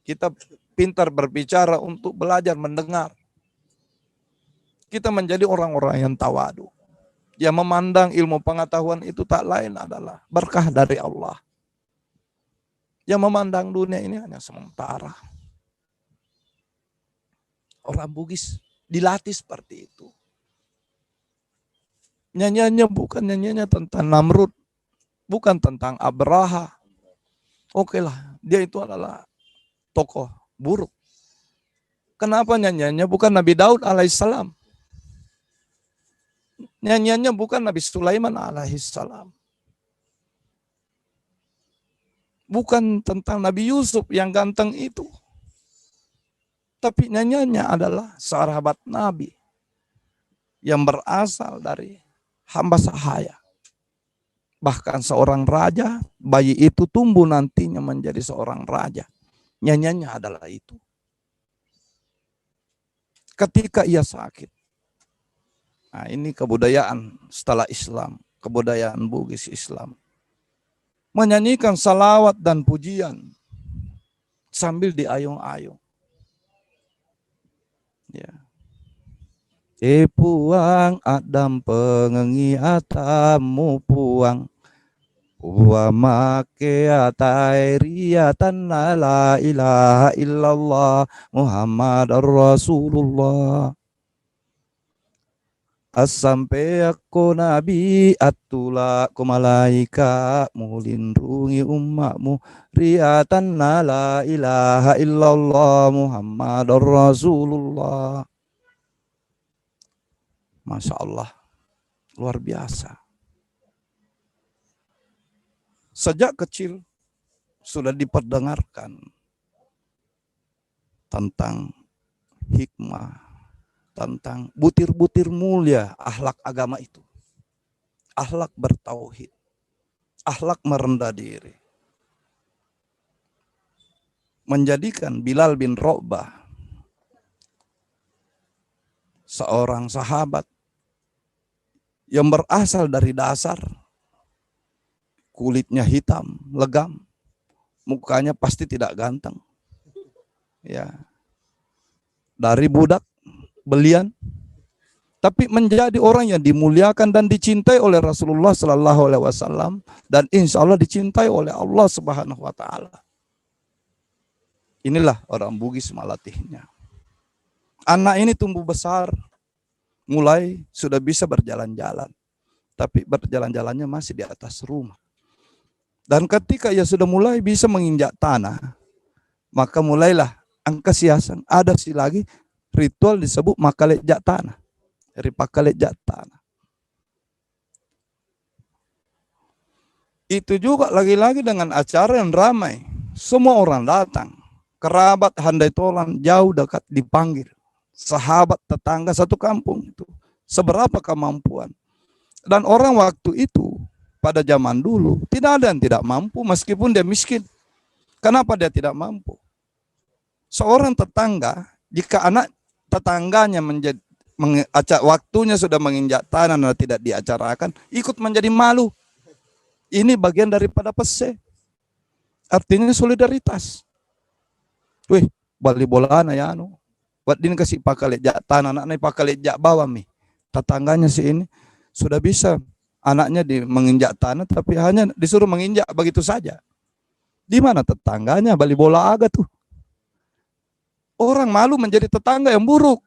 S4: Kita pintar berbicara, untuk belajar mendengar. Kita menjadi orang-orang yang tawadu, yang memandang ilmu pengetahuan itu tak lain adalah berkah dari Allah. Yang memandang dunia ini hanya sementara. Orang Bugis dilatih seperti itu. Nyanyiannya bukan nyanyiannya tentang Namrud, bukan tentang Abraha. Oke lah, dia itu adalah tokoh buruk. Kenapa nyanyiannya bukan Nabi Daud alaihissalam? Nyanyiannya bukan Nabi Sulaiman alaihissalam. Bukan tentang Nabi Yusuf yang ganteng itu. Tapi nyanyiannya adalah sahabat Nabi yang berasal dari hamba sahaya. Bahkan seorang raja, bayi itu tumbuh nantinya menjadi seorang raja. Nyanyiannya adalah itu. Ketika ia sakit. Nah, ini kebudayaan setelah Islam, kebudayaan Bugis Islam. Menyanyikan salawat dan pujian sambil diayung-ayung. Ya. Puang Adam pengengi atamu puang. Wa make atai riatan la ilaha illallah Muhammad Rasulullah. Sampai aku nabi atula ku malaika mulindungi umatmu riatan la ilaha illallah Muhammad Rasulullah. Masya Allah, luar biasa. Sejak kecil sudah diperdengarkan tentang hikmah, tentang butir-butir mulia akhlak agama itu. Akhlak bertauhid, akhlak merendah diri. Menjadikan Bilal bin Rabah seorang sahabat yang berasal dari dasar, kulitnya hitam, legam, mukanya pasti tidak ganteng. Ya. Dari budak belian, tapi menjadi orang yang dimuliakan dan dicintai oleh Rasulullah Sallallahu Alaihi Wasallam, dan insya Allah dicintai oleh Allah Subhanahu Wa Taala. Inilah orang Bugis melatihnya. Anak ini tumbuh besar, mulai sudah bisa berjalan-jalan, tapi berjalan-jalannya masih di atas rumah. Dan ketika ia sudah mulai bisa menginjak tanah, maka mulailah angka siasan. Ada lagi ritual disebut makalejak tanah. Ripakalejak tanah. Itu juga lagi-lagi dengan acara yang ramai. Semua orang datang. Kerabat, handai tolan, jauh dekat dipanggil. Sahabat, tetangga satu kampung itu. Seberapa kemampuan. Dan orang waktu itu, pada zaman dulu, tidak ada yang tidak mampu meskipun dia miskin. Kenapa dia tidak mampu? Seorang tetangga, jika anak tetangganya waktunya sudah menginjak tanah dan tidak diacarakan, ikut menjadi malu. Ini bagian daripada pese. Artinya solidaritas. Wih, bali bola na ya anu. Buat din kasih pakalejak tanah, anaknya pakalejak bawah mi. Tetangganya si ini sudah bisa anaknya menginjak tanah, tapi hanya disuruh menginjak begitu saja. Di mana tetangganya bali bola aga tuh? Orang malu menjadi tetangga yang buruk.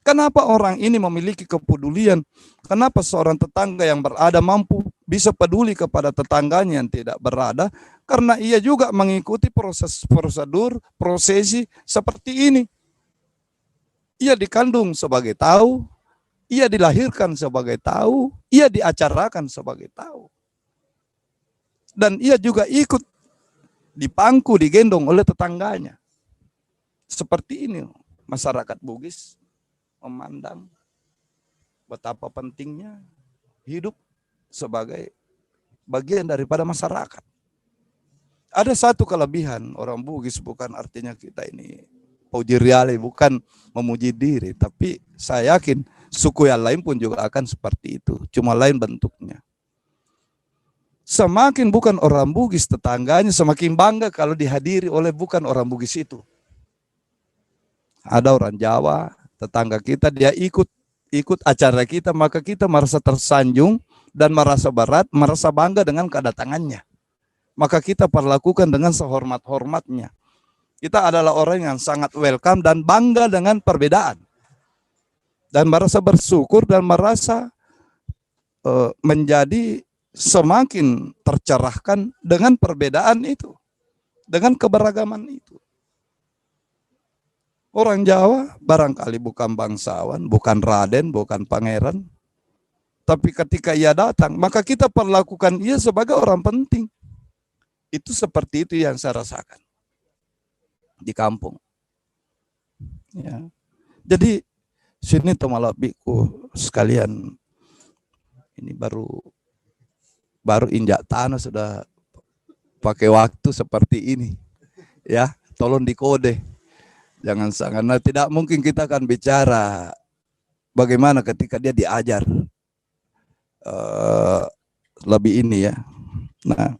S4: Kenapa orang ini memiliki kepedulian? Kenapa seorang tetangga yang berada mampu bisa peduli kepada tetangganya yang tidak berada? Karena ia juga mengikuti prosedur, prosesi seperti ini. Ia dikandung sebagai tahu, ia dilahirkan sebagai tahu, ia diacarakan sebagai tahu. Dan ia juga ikut dipangku, digendong oleh tetangganya. Seperti ini masyarakat Bugis memandang betapa pentingnya hidup sebagai bagian daripada masyarakat. Ada satu kelebihan orang Bugis, bukan artinya kita ini puji riali, bukan memuji diri, tapi saya yakin suku yang lain pun juga akan seperti itu, cuma lain bentuknya. Semakin bukan orang Bugis tetangganya, semakin bangga kalau dihadiri oleh bukan orang Bugis itu. ada orang Jawa, tetangga kita, dia ikut acara kita, maka kita merasa tersanjung dan merasa berat, merasa bangga dengan kedatangannya. Maka kita perlakukan dengan sehormat-hormatnya. Kita adalah orang yang sangat welcome dan bangga dengan perbedaan. Dan merasa bersyukur dan merasa menjadi semakin tercerahkan dengan perbedaan itu. Dengan keberagaman itu. Orang Jawa barangkali bukan bangsawan, bukan raden, bukan pangeran. Tapi ketika ia datang, maka kita perlakukan ia sebagai orang penting. Itu seperti itu yang saya rasakan di kampung. Ya. Jadi sini Tomalabiku sekalian, ini baru injak tanah sudah pakai waktu seperti ini. Ya, tolong dikode. Jangan sangat, nah, tidak mungkin kita akan bicara bagaimana ketika dia diajar lebih ini ya. Nah,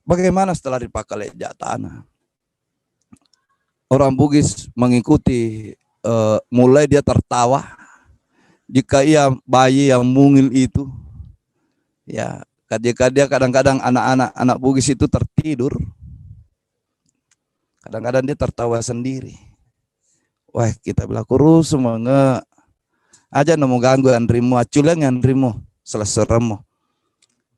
S4: bagaimana setelah dipakai injak tanah? Orang Bugis mengikuti, mulai dia tertawa jika ia bayi yang mungil itu, ya, jika dia kadang-kadang anak Bugis itu tertidur, kadang-kadang dia tertawa sendiri. Wah, kita bilang kurus semangat aja nemu ganggu andrimu, aculan andrimu, selesai.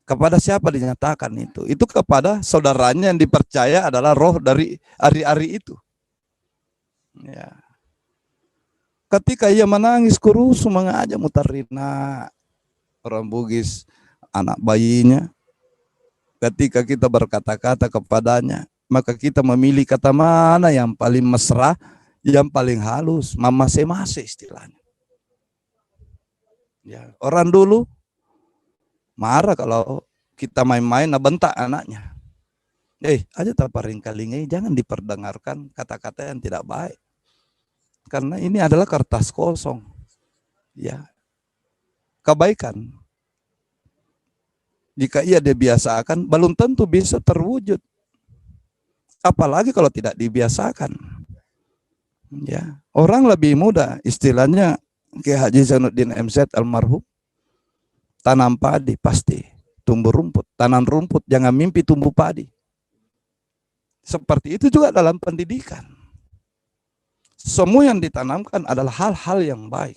S4: Kepada siapa dinyatakan itu? Itu kepada saudaranya yang dipercaya adalah roh dari ari-ari itu. Ya. Ketika ia menangis kurus sengaja mutarina orang Bugis anak bayinya. Ketika kita berkata-kata kepadanya, maka kita memilih kata mana yang paling mesra, yang paling halus, mamase-mase istilahnya. Ya, orang dulu marah kalau kita main-main bentak anaknya. Aja taparing kalingai, jangan diperdengarkan kata-kata yang tidak baik. Karena ini adalah kertas kosong. Ya. Kebaikan. Jika ia dibiasakan, belum tentu bisa terwujud. Apalagi kalau tidak dibiasakan. Ya. Orang lebih mudah, istilahnya Kiai Haji Zainuddin MZ almarhum, tanam padi pasti tumbuh rumput. Tanam rumput, jangan mimpi tumbuh padi. Seperti itu juga dalam pendidikan. Semua yang ditanamkan adalah hal-hal yang baik.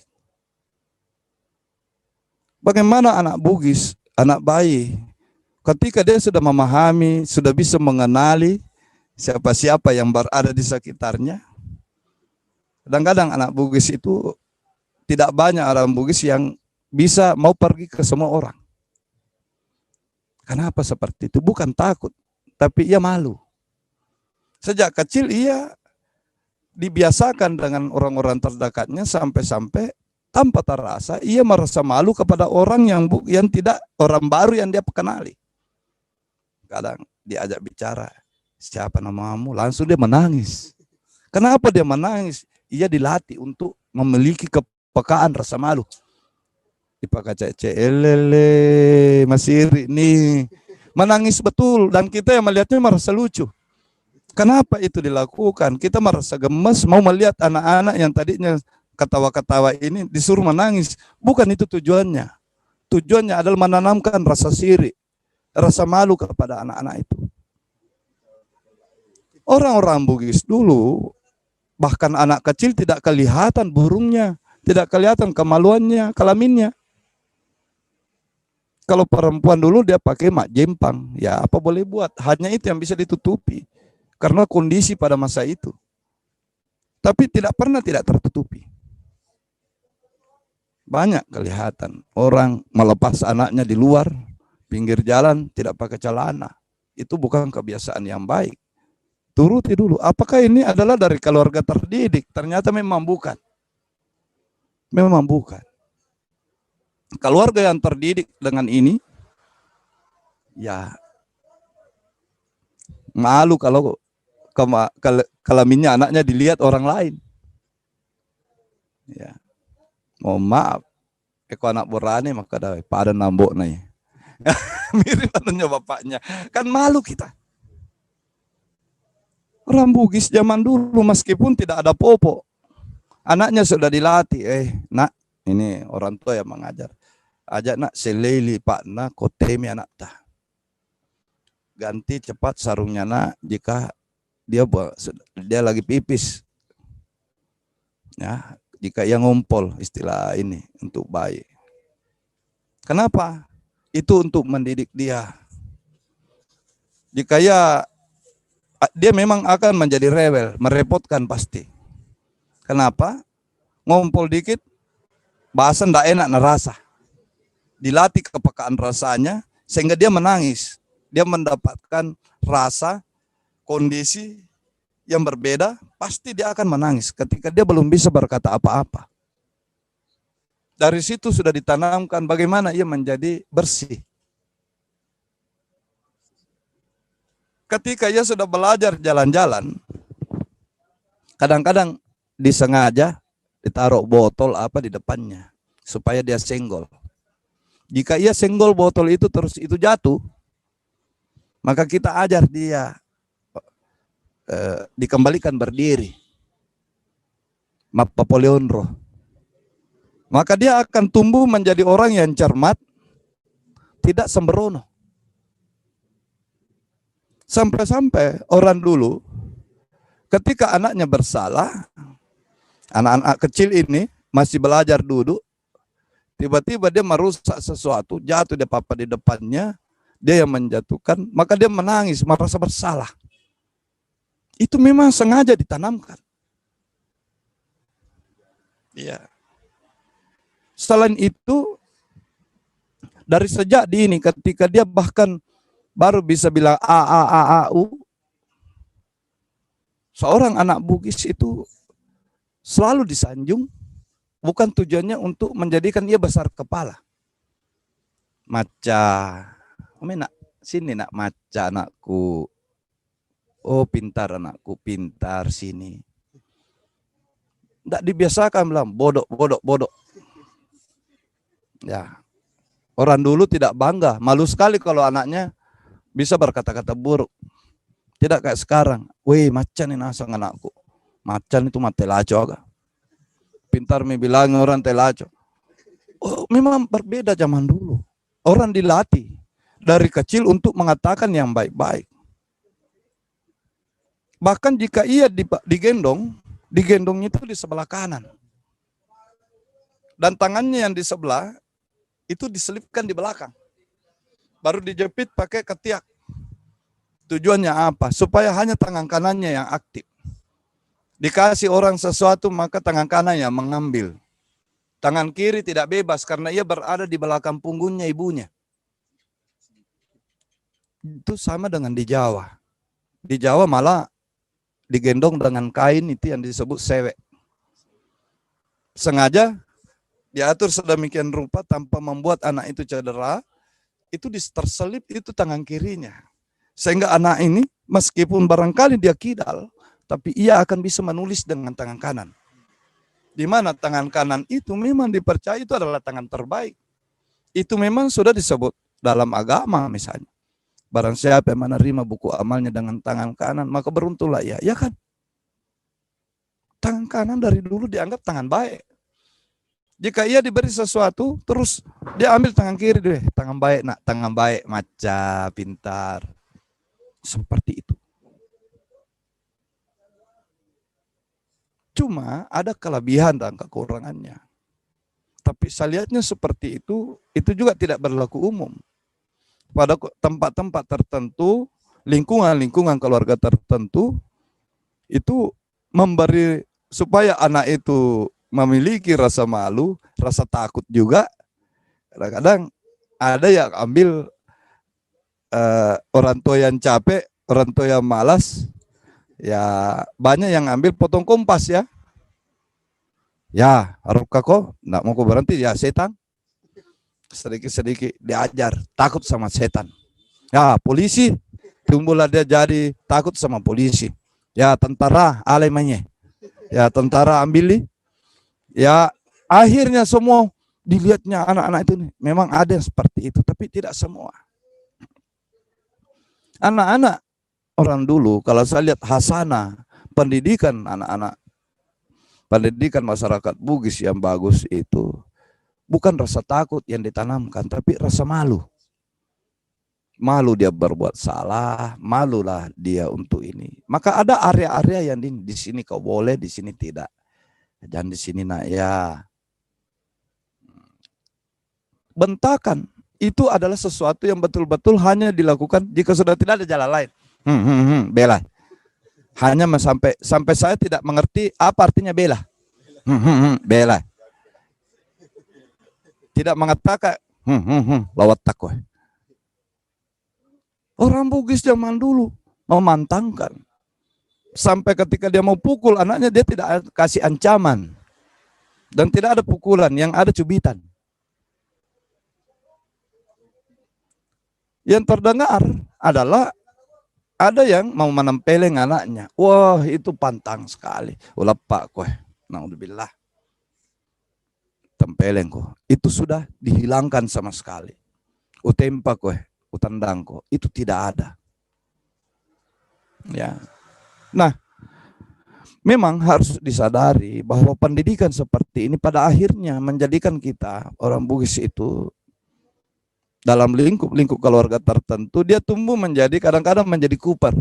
S4: Bagaimana anak Bugis, anak bayi, ketika dia sudah memahami, sudah bisa mengenali siapa-siapa yang berada di sekitarnya. Kadang-kadang anak Bugis itu tidak banyak orang Bugis yang bisa mau pergi ke semua orang. Kenapa seperti itu? Bukan takut, tapi ia malu. Sejak kecil ia dibiasakan dengan orang-orang terdekatnya sampai-sampai tanpa terasa ia merasa malu kepada orang yang tidak, orang baru yang dia kenali. Kadang diajak bicara, siapa namamu? Langsung dia menangis. Kenapa dia menangis? Ia dilatih untuk memiliki kepekaan rasa malu. Dipakai cece, elele, masih nih. Menangis betul dan kita yang melihatnya merasa lucu. Kenapa itu dilakukan? Kita merasa gemes mau melihat anak-anak yang tadinya ketawa-ketawa ini disuruh menangis. Bukan itu tujuannya. Tujuannya adalah menanamkan rasa sirik, rasa malu kepada anak-anak itu. Orang-orang Bugis dulu, bahkan anak kecil tidak kelihatan burungnya, tidak kelihatan kemaluannya, kelaminnya. Kalau perempuan dulu dia pakai mak jempang, ya apa boleh buat, hanya itu yang bisa ditutupi. Karena kondisi pada masa itu. Tapi tidak pernah tidak tertutupi. Banyak kelihatan orang melepas anaknya di luar, pinggir jalan, tidak pakai celana. Itu bukan kebiasaan yang baik. Turuti dulu, apakah ini adalah dari keluarga terdidik? Ternyata memang bukan. Memang bukan. Keluarga yang terdidik dengan ini, ya malu kalau kelaminnya anaknya dilihat orang lain. Ya. Mohon maaf. Eko anak borane maka dah pada nambok nih. Mirip anaknya bapaknya. Kan malu kita. Orang Bugis zaman dulu meskipun tidak ada popo, anaknya sudah dilatih. Nak, ini orang tua yang mengajar. Ajak nak seleli pak nak kotemi anak tah. Ganti cepat sarungnya nak jika dia lagi pipis. Ya, jika ia ngompol, istilah ini untuk bayi. Kenapa? Itu untuk mendidik dia. Jika dia memang akan menjadi rewel, merepotkan pasti. Kenapa? Ngompol dikit, bahasa ndak enak nerasa. Dilatih kepekaan rasanya, sehingga dia menangis. Dia mendapatkan rasa, kondisi yang berbeda, pasti dia akan menangis ketika dia belum bisa berkata apa-apa. Dari situ sudah ditanamkan bagaimana ia menjadi bersih. Ketika ia sudah belajar jalan-jalan, kadang-kadang disengaja ditaruh botol apa di depannya supaya dia senggol. Jika ia senggol botol itu terus itu jatuh, maka kita ajar dia dikembalikan berdiri. Mapapoleonro. Maka dia akan tumbuh menjadi orang yang cermat, tidak sembrono. Sampai-sampai orang dulu ketika anaknya bersalah, anak-anak kecil ini masih belajar duduk, tiba-tiba dia merusak sesuatu, jatuh di papan di depannya, dia yang menjatuhkan, maka dia menangis, merasa bersalah. Itu memang sengaja ditanamkan. Iya. Selain itu, dari sejak dini ketika dia bahkan baru bisa bilang a u, seorang anak Bugis itu selalu disanjung, bukan tujuannya untuk menjadikan dia besar kepala. Maca, nak sini nak maca anakku. Oh pintar anakku, pintar sini. Tidak dibiasakan bilang bodoh. Ya, orang dulu tidak bangga, malu sekali kalau anaknya bisa berkata-kata buruk. Tidak kayak sekarang. Weh, macan ini asal anakku. Macan itu matelaco agak. Pintar bilang orang telaco. Oh, memang berbeda zaman dulu. Orang dilatih dari kecil untuk mengatakan yang baik-baik. Bahkan jika ia digendongnya itu di sebelah kanan. Dan tangannya yang di sebelah itu diselipkan di belakang. Baru dijepit pakai ketiak. Tujuannya apa? Supaya hanya tangan kanannya yang aktif. Dikasih orang sesuatu maka tangan kanan yang mengambil. Tangan kiri tidak bebas karena ia berada di belakang punggungnya ibunya. Itu sama dengan di Jawa. Di Jawa malah digendong dengan kain itu yang disebut sewek. Sengaja diatur sedemikian rupa tanpa membuat anak itu cedera, itu terselip itu tangan kirinya. Sehingga anak ini meskipun barangkali dia kidal, tapi ia akan bisa menulis dengan tangan kanan. Di mana tangan kanan itu memang dipercaya itu adalah tangan terbaik. Itu memang sudah disebut dalam agama misalnya. Barang siapa yang menerima buku amalnya dengan tangan kanan, maka beruntunglah ia. Ya kan? Tangan kanan dari dulu dianggap tangan baik. Jika ia diberi sesuatu, terus dia ambil tangan kiri deh. Tangan baik, nak, tangan baik, maca, pintar. Seperti itu. Cuma ada kelebihan dan kekurangannya. Tapi saya lihatnya seperti itu juga tidak berlaku umum. Pada tempat-tempat tertentu, lingkungan keluarga tertentu, itu memberi supaya anak itu memiliki rasa malu, rasa takut juga. Kadang-kadang ada yang ambil orang tua yang capek, orang tua yang malas, ya banyak yang ambil potong kompas ya. Ya, harus kok, nggak mau kok berhenti ya setan. Sedikit-sedikit diajar, takut sama setan. Ya, polisi, tumbuhlah dia jadi takut sama polisi. Ya, tentara, alemanya. Ya, tentara ambil. Ya, akhirnya semua dilihatnya anak-anak itu memang ada yang seperti itu, tapi tidak semua. Anak-anak orang dulu, kalau saya lihat hasanah pendidikan anak-anak, pendidikan masyarakat Bugis yang bagus itu bukan rasa takut yang ditanamkan, tapi rasa malu. Malu dia berbuat salah, malulah dia untuk ini. Maka ada area-area yang di sini kau boleh, di sini tidak. Dan di sini nak ya. Bentakan itu adalah sesuatu yang betul-betul hanya dilakukan jika sudah tidak ada jalan lain. Bela. Hanya sampai saya tidak mengerti apa artinya bela. Bela. Tidak mengatakan lawat takwa. Orang Bugis zaman dulu memantangkan. Sampai ketika dia mau pukul anaknya, dia tidak kasih ancaman. Dan tidak ada pukulan, yang ada cubitan. Yang terdengar adalah ada yang mau menempeleng anaknya. Wah, itu pantang sekali. Ulah pak kowe. Naudzubillah. Tempeleng kok. Itu sudah dihilangkan sama sekali. Utempa kowe, utandang kok. Itu tidak ada. Ya. Nah, memang harus disadari bahwa pendidikan seperti ini pada akhirnya menjadikan kita orang Bugis itu dalam lingkup keluarga tertentu, dia tumbuh menjadi kadang-kadang menjadi kuper.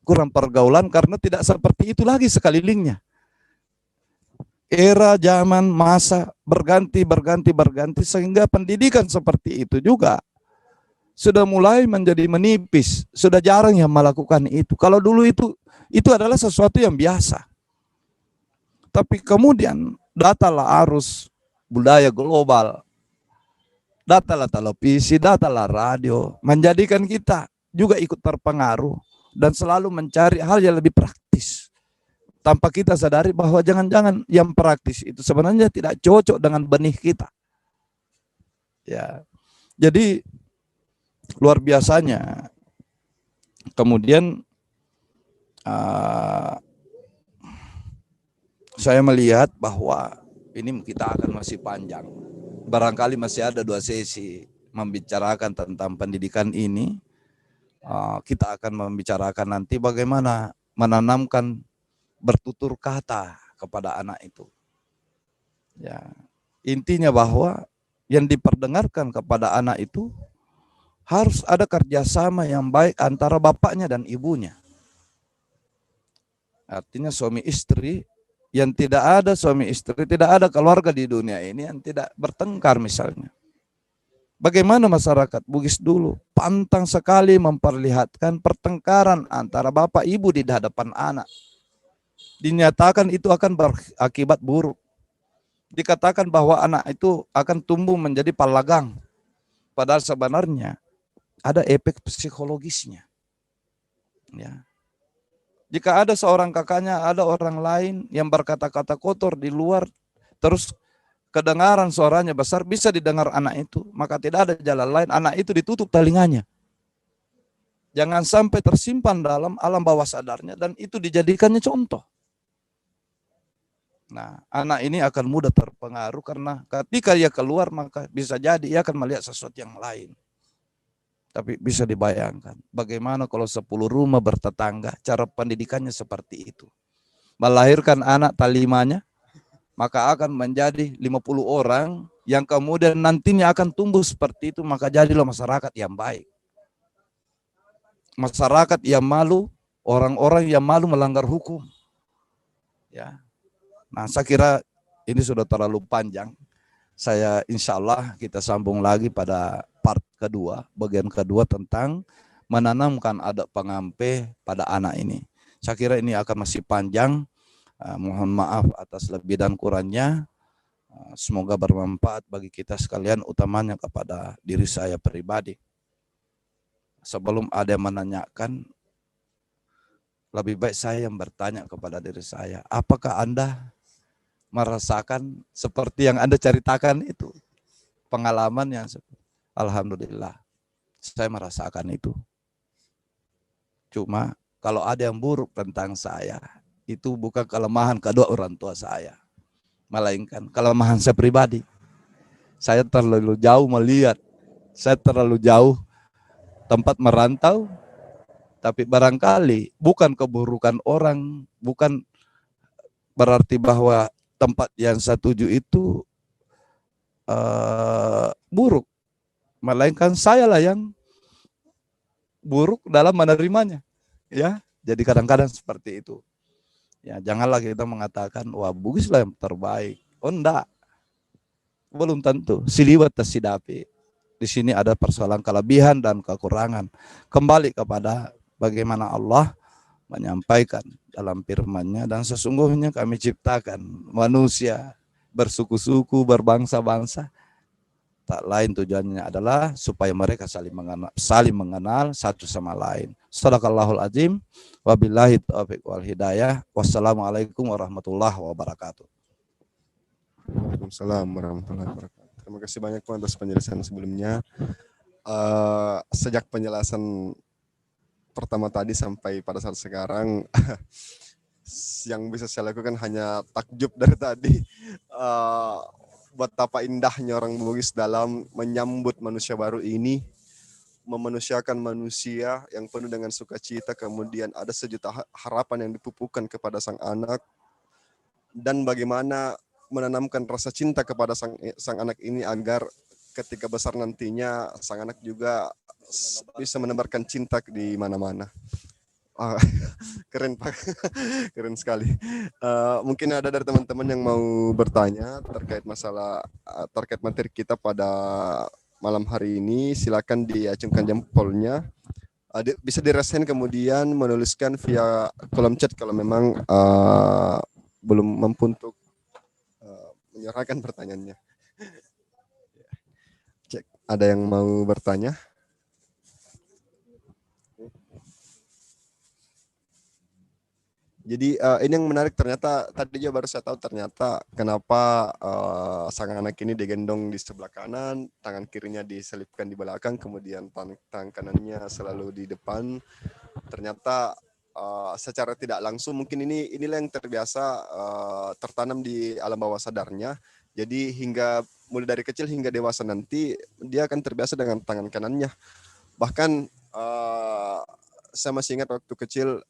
S4: Kurang pergaulan karena tidak seperti itu lagi sekelilingnya. Era, zaman, masa berganti sehingga pendidikan seperti itu juga sudah mulai menjadi menipis. Sudah jarang yang melakukan itu. Kalau dulu itu adalah sesuatu yang biasa. Tapi kemudian datanglah arus budaya global. Datanglah televisi, datanglah radio, menjadikan kita juga ikut terpengaruh dan selalu mencari hal yang lebih praktis. Tanpa kita sadari bahwa jangan-jangan yang praktis itu sebenarnya tidak cocok dengan benih kita. Ya. Jadi luar biasanya. Kemudian saya melihat bahwa ini kita akan masih panjang. Barangkali masih ada 2 sesi membicarakan tentang pendidikan ini. Kita akan membicarakan nanti bagaimana menanamkan bertutur kata kepada anak itu. Ya, intinya bahwa yang diperdengarkan kepada anak itu harus ada kerjasama yang baik antara bapaknya dan ibunya. Artinya suami istri. Yang tidak ada suami istri, tidak ada keluarga di dunia ini yang tidak bertengkar misalnya. Bagaimana masyarakat Bugis dulu pantang sekali memperlihatkan pertengkaran antara bapak ibu di hadapan anak. Dinyatakan itu akan berakibat buruk. Dikatakan bahwa anak itu akan tumbuh menjadi palagang. Padahal sebenarnya ada efek psikologisnya. Ya. Jika ada seorang kakaknya, ada orang lain yang berkata-kata kotor di luar, terus kedengaran suaranya besar, bisa didengar anak itu, maka tidak ada jalan lain, anak itu ditutup telinganya. Jangan sampai tersimpan dalam alam bawah sadarnya, dan itu dijadikannya contoh. Nah, anak ini akan mudah terpengaruh, karena ketika ia keluar, maka bisa jadi ia akan melihat sesuatu yang lain. Tapi bisa dibayangkan bagaimana kalau 10 rumah bertetangga, cara pendidikannya seperti itu. Melahirkan anak talimanya, maka akan menjadi 50 orang yang kemudian nantinya akan tumbuh seperti itu, maka jadilah masyarakat yang baik. Masyarakat yang malu, orang-orang yang malu melanggar hukum. Ya. Nah, saya kira ini sudah terlalu panjang. Saya insya Allah kita sambung lagi pada part kedua, bagian kedua tentang menanamkan adab pengampe pada anak ini. Saya kira ini akan masih panjang. Mohon maaf atas lebih dan kurangnya. Semoga bermanfaat bagi kita sekalian, utamanya kepada diri saya pribadi. Sebelum ada yang menanyakan, lebih baik saya yang bertanya kepada diri saya, apakah Anda merasakan seperti yang Anda ceritakan itu? Pengalaman yang alhamdulillah saya merasakan itu. Cuma kalau ada yang buruk tentang saya, itu bukan kelemahan kedua orang tua saya, melainkan kelemahan saya pribadi. Saya terlalu jauh melihat, saya terlalu jauh tempat merantau, Tapi barangkali bukan keburukan orang, bukan berarti bahwa tempat yang saya tuju itu buruk, melainkan saya lah yang buruk dalam menerimanya. Ya, jadi kadang-kadang seperti itu. Ya, janganlah kita mengatakan wah Bugis lah yang terbaik. Oh enggak, belum tentu. Siliwat tasidapi. Di sini ada persoalan kelebihan dan kekurangan. Kembali kepada bagaimana Allah menyampaikan dalam firman-Nya, dan sesungguhnya kami ciptakan manusia bersuku-suku, berbangsa-bangsa. Tak lain tujuannya adalah supaya mereka saling mengenal satu sama lain. Shadaqallahul azim. Wabillahi taufiq wal hidayah. Wassalamualaikum warahmatullahi wabarakatuh.
S5: Waalaikumsalam warahmatullahi wabarakatuh. Terima kasih banyak Pak atas penjelasan sebelumnya. Sejak penjelasan pertama tadi sampai pada saat sekarang, yang bisa saya lakukan hanya takjub dari tadi. Betapa indahnya orang Bugis dalam menyambut manusia baru ini, memanusiakan manusia yang penuh dengan sukacita, kemudian ada sejuta harapan yang dipupukkan kepada sang anak, dan bagaimana menanamkan rasa cinta kepada sang anak ini agar ketika besar nantinya sang anak juga bisa menebarkan cinta di mana-mana. Keren Pak, keren sekali. Mungkin ada dari teman-teman yang mau bertanya terkait terkait materi kita pada malam hari ini. Silakan diacungkan jempolnya. Bisa dirasain kemudian menuliskan via kolom chat kalau memang belum mampu untuk menyerahkan pertanyaannya. Cek, ada yang mau bertanya? Jadi ini yang menarik, ternyata tadi juga baru saya tahu ternyata kenapa sang anak ini digendong di sebelah kanan, tangan kirinya diselipkan di belakang, kemudian tangan kanannya selalu di depan. Ternyata secara tidak langsung mungkin inilah yang terbiasa tertanam di alam bawah sadarnya. Jadi mulai dari kecil hingga dewasa nanti dia akan terbiasa dengan tangan kanannya. Bahkan saya masih ingat waktu kecil,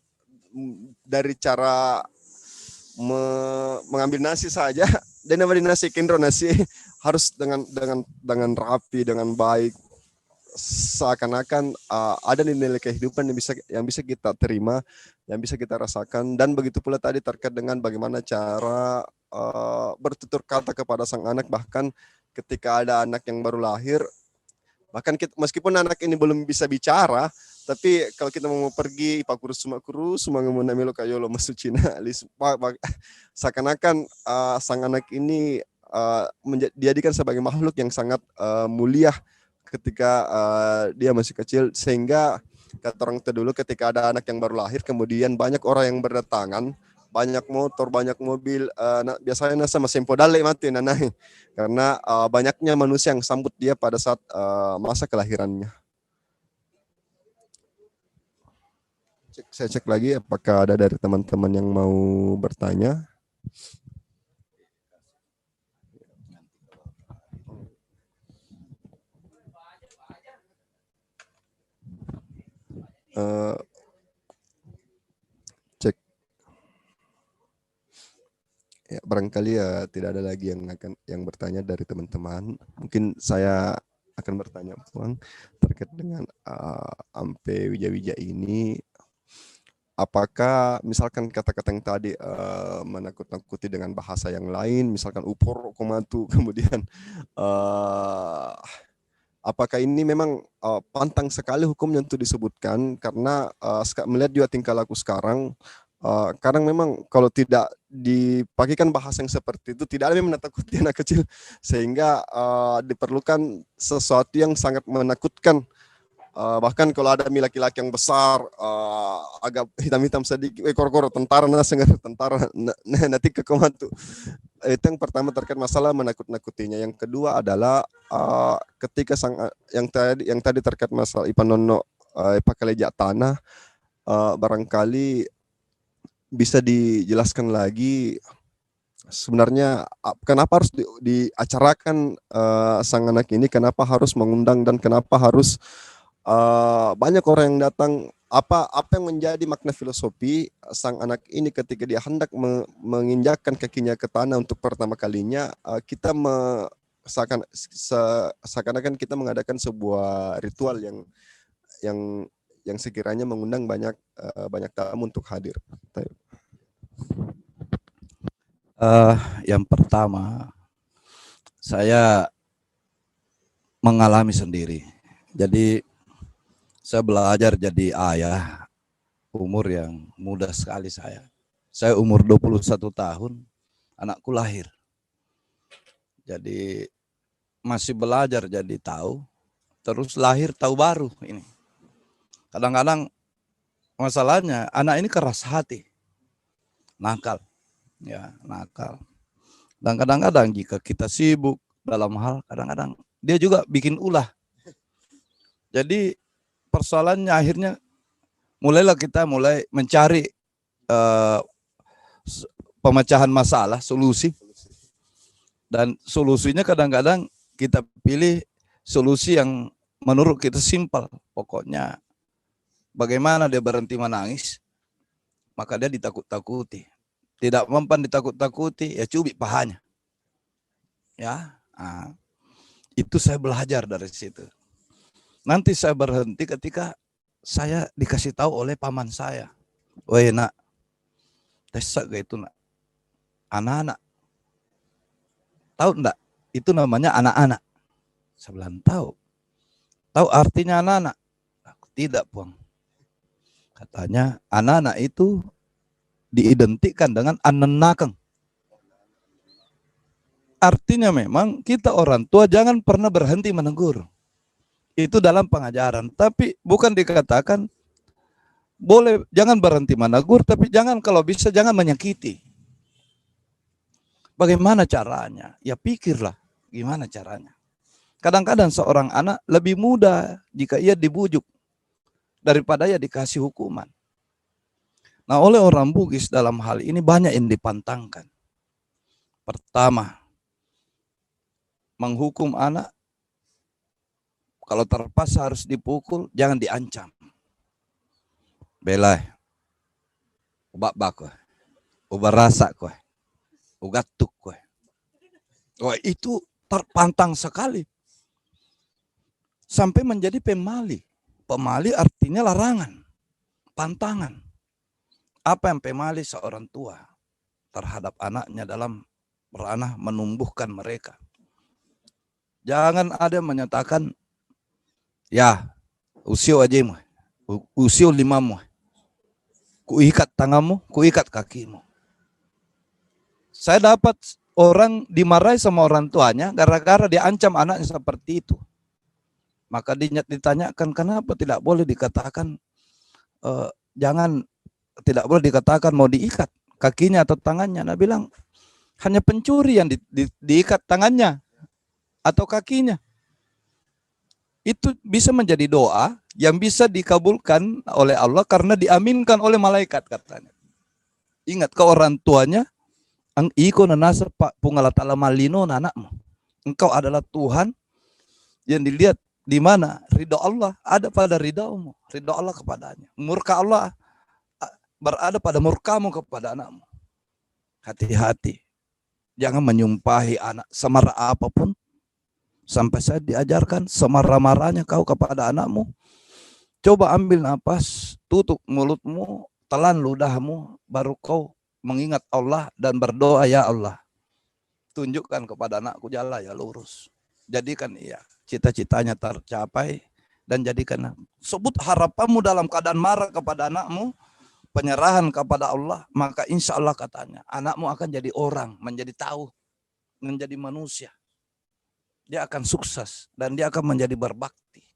S5: dari cara mengambil nasi saja, dan dari nasi kendro nasi harus dengan rapi, dengan baik, seakan-akan ada nilai kehidupan yang bisa kita terima, yang bisa kita rasakan. Dan begitu pula tadi terkait dengan bagaimana cara bertutur kata kepada sang anak, bahkan ketika ada anak yang baru lahir, bahkan meskipun anak ini belum bisa bicara, tapi kalau kita mau pergi kurus semua ngemuna melo kayo lo masuk Cina, seakan-akan sang anak ini dijadikan sebagai makhluk yang sangat mulia ketika dia masih kecil, sehingga kata orang tua dulu ketika ada anak yang baru lahir, kemudian banyak orang yang berdatangan, banyak motor, banyak mobil, biasanya sama sempo dale mati nanai, karena banyaknya manusia yang sambut dia pada saat masa kelahirannya. Saya cek lagi apakah ada dari teman-teman yang mau bertanya. Cek. Ya, barangkali ya tidak ada lagi yang bertanya dari teman-teman. Mungkin saya akan bertanya Puang terkait dengan Ampe Wija-Wija ini. Apakah misalkan kata-kata yang tadi menakut-nakuti dengan bahasa yang lain, misalkan upor komatu, kemudian apakah ini memang pantang sekali hukumnya untuk disebutkan, karena melihat juga tingkah laku sekarang, kadang memang kalau tidak dipakaikan bahasa yang seperti itu tidak ada yang menakuti anak kecil, sehingga diperlukan sesuatu yang sangat menakutkan. Bahkan kalau ada laki-laki yang besar, agak hitam-hitam sedikit, koro-koro tentara nanti ke komando. Itu yang pertama terkait masalah menakut-nakutinya. Yang kedua adalah ketika yang tadi terkait masalah Ipanono Ipakaleja tanah, barangkali bisa dijelaskan lagi sebenarnya kenapa harus diacarakan sang anak ini, kenapa harus mengundang, dan kenapa harus banyak orang yang datang apa yang menjadi makna filosofi sang anak ini ketika dia hendak menginjakkan kakinya ke tanah untuk pertama kalinya, kita seakan-akan kita mengadakan sebuah ritual yang yang sekiranya mengundang banyak tamu untuk hadir.
S4: Yang pertama, saya mengalami sendiri. Jadi saya belajar jadi ayah umur yang muda sekali saya. Saya umur 21 tahun, anakku lahir. Jadi masih belajar jadi tahu, terus lahir tahu baru ini. Kadang-kadang masalahnya anak ini keras hati, nakal, ya nakal. Dan kadang-kadang jika kita sibuk dalam hal, kadang-kadang dia juga bikin ulah. Jadi persoalannya akhirnya mulailah kita mulai mencari pemecahan masalah, solusi. Dan solusinya kadang-kadang kita pilih solusi yang menurut kita simpel. Pokoknya bagaimana dia berhenti menangis, maka dia ditakut-takuti. Tidak mempan ditakut-takuti, ya cubit pahanya. Ya, itu saya belajar dari situ. Nanti saya berhenti ketika saya dikasih tahu oleh paman saya. Woi nak, tesak gak itu nak? Anak-anak. Tahu enggak? Itu namanya anak-anak. Saya bilang tahu. Tahu artinya anak-anak? Tidak, Puang. Katanya anak-anak itu diidentikan dengan anenakeng. Artinya memang kita orang tua jangan pernah berhenti menegur. Itu dalam pengajaran. Tapi bukan dikatakan boleh jangan berhenti menegur, tapi jangan kalau bisa jangan menyakiti. Bagaimana caranya? Ya pikirlah gimana caranya. Kadang-kadang seorang anak lebih mudah jika ia dibujuk daripada ia dikasih hukuman. Nah, oleh orang Bugis dalam hal ini banyak yang dipantangkan. Pertama, menghukum anak kalau terpaksa harus dipukul, jangan diancam. Belai, ubak bak, ubah rasa kue, ugatuk kue. Wah, itu terpantang sekali. Sampai menjadi pemali. Pemali artinya larangan, pantangan. Apa yang pemali seorang tua terhadap anaknya dalam ranah menumbuhkan mereka. Jangan ada yang menyatakan, ya usil aja mu, usil limamu, kuikat tanganmu, kuikat kakimu. Saya dapat orang dimarahi sama orang tuanya gara-gara diancam anaknya seperti itu. Maka ditanyakan kenapa tidak boleh dikatakan tidak boleh dikatakan mau diikat kakinya atau tangannya. Nah bilang hanya pencuri yang diikat tangannya atau kakinya. Itu bisa menjadi doa yang bisa dikabulkan oleh Allah karena diaminkan oleh malaikat katanya. Ingat ke orang tuanya, ang iko nanasa pak pungalatala malino anakmu. Engkau adalah Tuhan yang dilihat di mana ridho Allah ada pada ridhomu, ridho Allah kepadanya. Murka Allah berada pada murkamu kepada anakmu. Hati-hati, jangan menyumpahi anak semarah apapun. Sampai saya diajarkan semarah-marahnya kau kepada anakmu. Coba ambil napas, tutup mulutmu, telan ludahmu, baru kau mengingat Allah dan berdoa, ya Allah, tunjukkan kepada anakku jalan ya lurus. Jadikan ia cita-citanya tercapai dan jadikan sebut harapanmu dalam keadaan marah kepada anakmu, penyerahan kepada Allah, maka insya Allah katanya anakmu akan jadi orang, menjadi tahu, menjadi manusia. Dia akan sukses dan dia akan menjadi berbakti.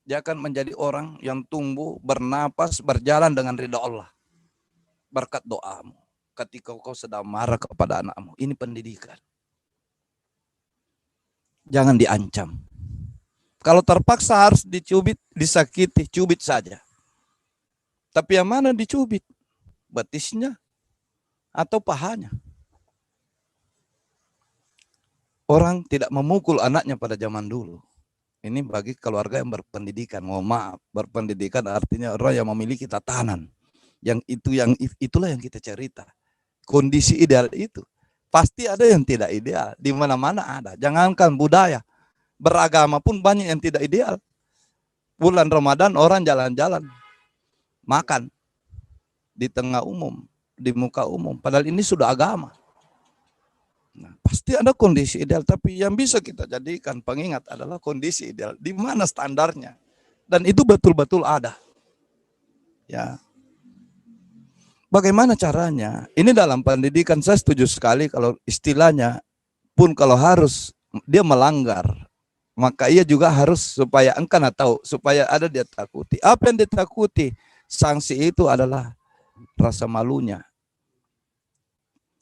S4: Dia akan menjadi orang yang tumbuh, bernapas, berjalan dengan ridha Allah. Berkat doamu ketika kau sedang marah kepada anakmu. Ini pendidikan. Jangan diancam. Kalau terpaksa harus dicubit, disakiti, cubit saja. Tapi yang mana dicubit? Betisnya atau pahanya? Orang tidak memukul anaknya pada zaman dulu. Ini bagi keluarga yang berpendidikan. Mohon maaf, berpendidikan artinya orang yang memiliki tatanan. Itulah yang kita cerita. Kondisi ideal itu. Pasti ada yang tidak ideal. Di mana-mana ada. Jangankan budaya. Beragama pun banyak yang tidak ideal. Bulan Ramadan orang jalan-jalan. Makan. Di tengah umum. Di muka umum. Padahal ini sudah agama. Nah, pasti ada kondisi ideal, tapi yang bisa kita jadikan pengingat adalah kondisi ideal. Di mana standarnya? Dan itu betul-betul ada. Ya. Bagaimana caranya? Ini dalam pendidikan saya setuju sekali kalau istilahnya pun kalau harus dia melanggar, maka ia juga harus supaya engkau tahu, supaya ada dia takuti. Apa yang ditakuti? Sanksi itu adalah rasa malunya.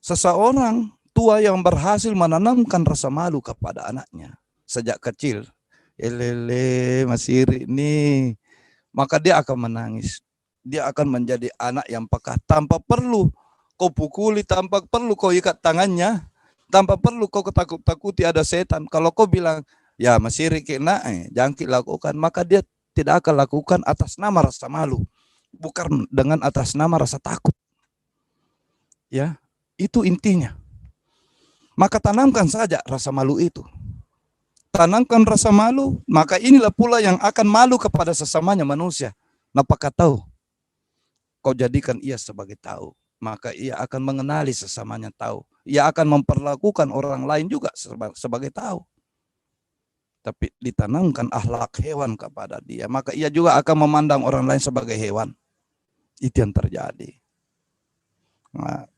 S4: Seseorang tua yang berhasil menanamkan rasa malu kepada anaknya sejak kecil. Elele masih ini, maka dia akan menangis. Dia akan menjadi anak yang peka tanpa perlu kau pukuli, tanpa perlu kau ikat tangannya, tanpa perlu kau takut-takuti ada setan. Kalau kau bilang, ya masih kena, jangan lakukan, maka dia tidak akan lakukan atas nama rasa malu, bukan dengan atas nama rasa takut. Ya, itu intinya. Maka tanamkan saja rasa malu itu. Tanamkan rasa malu, maka inilah pula yang akan malu kepada sesamanya manusia. Apakah tahu? Kau jadikan ia sebagai tahu, maka ia akan mengenali sesamanya tahu. Ia akan memperlakukan orang lain juga sebagai tahu. Tapi ditanamkan akhlak hewan kepada dia, maka ia juga akan memandang orang lain sebagai hewan. Itu yang terjadi. Nah,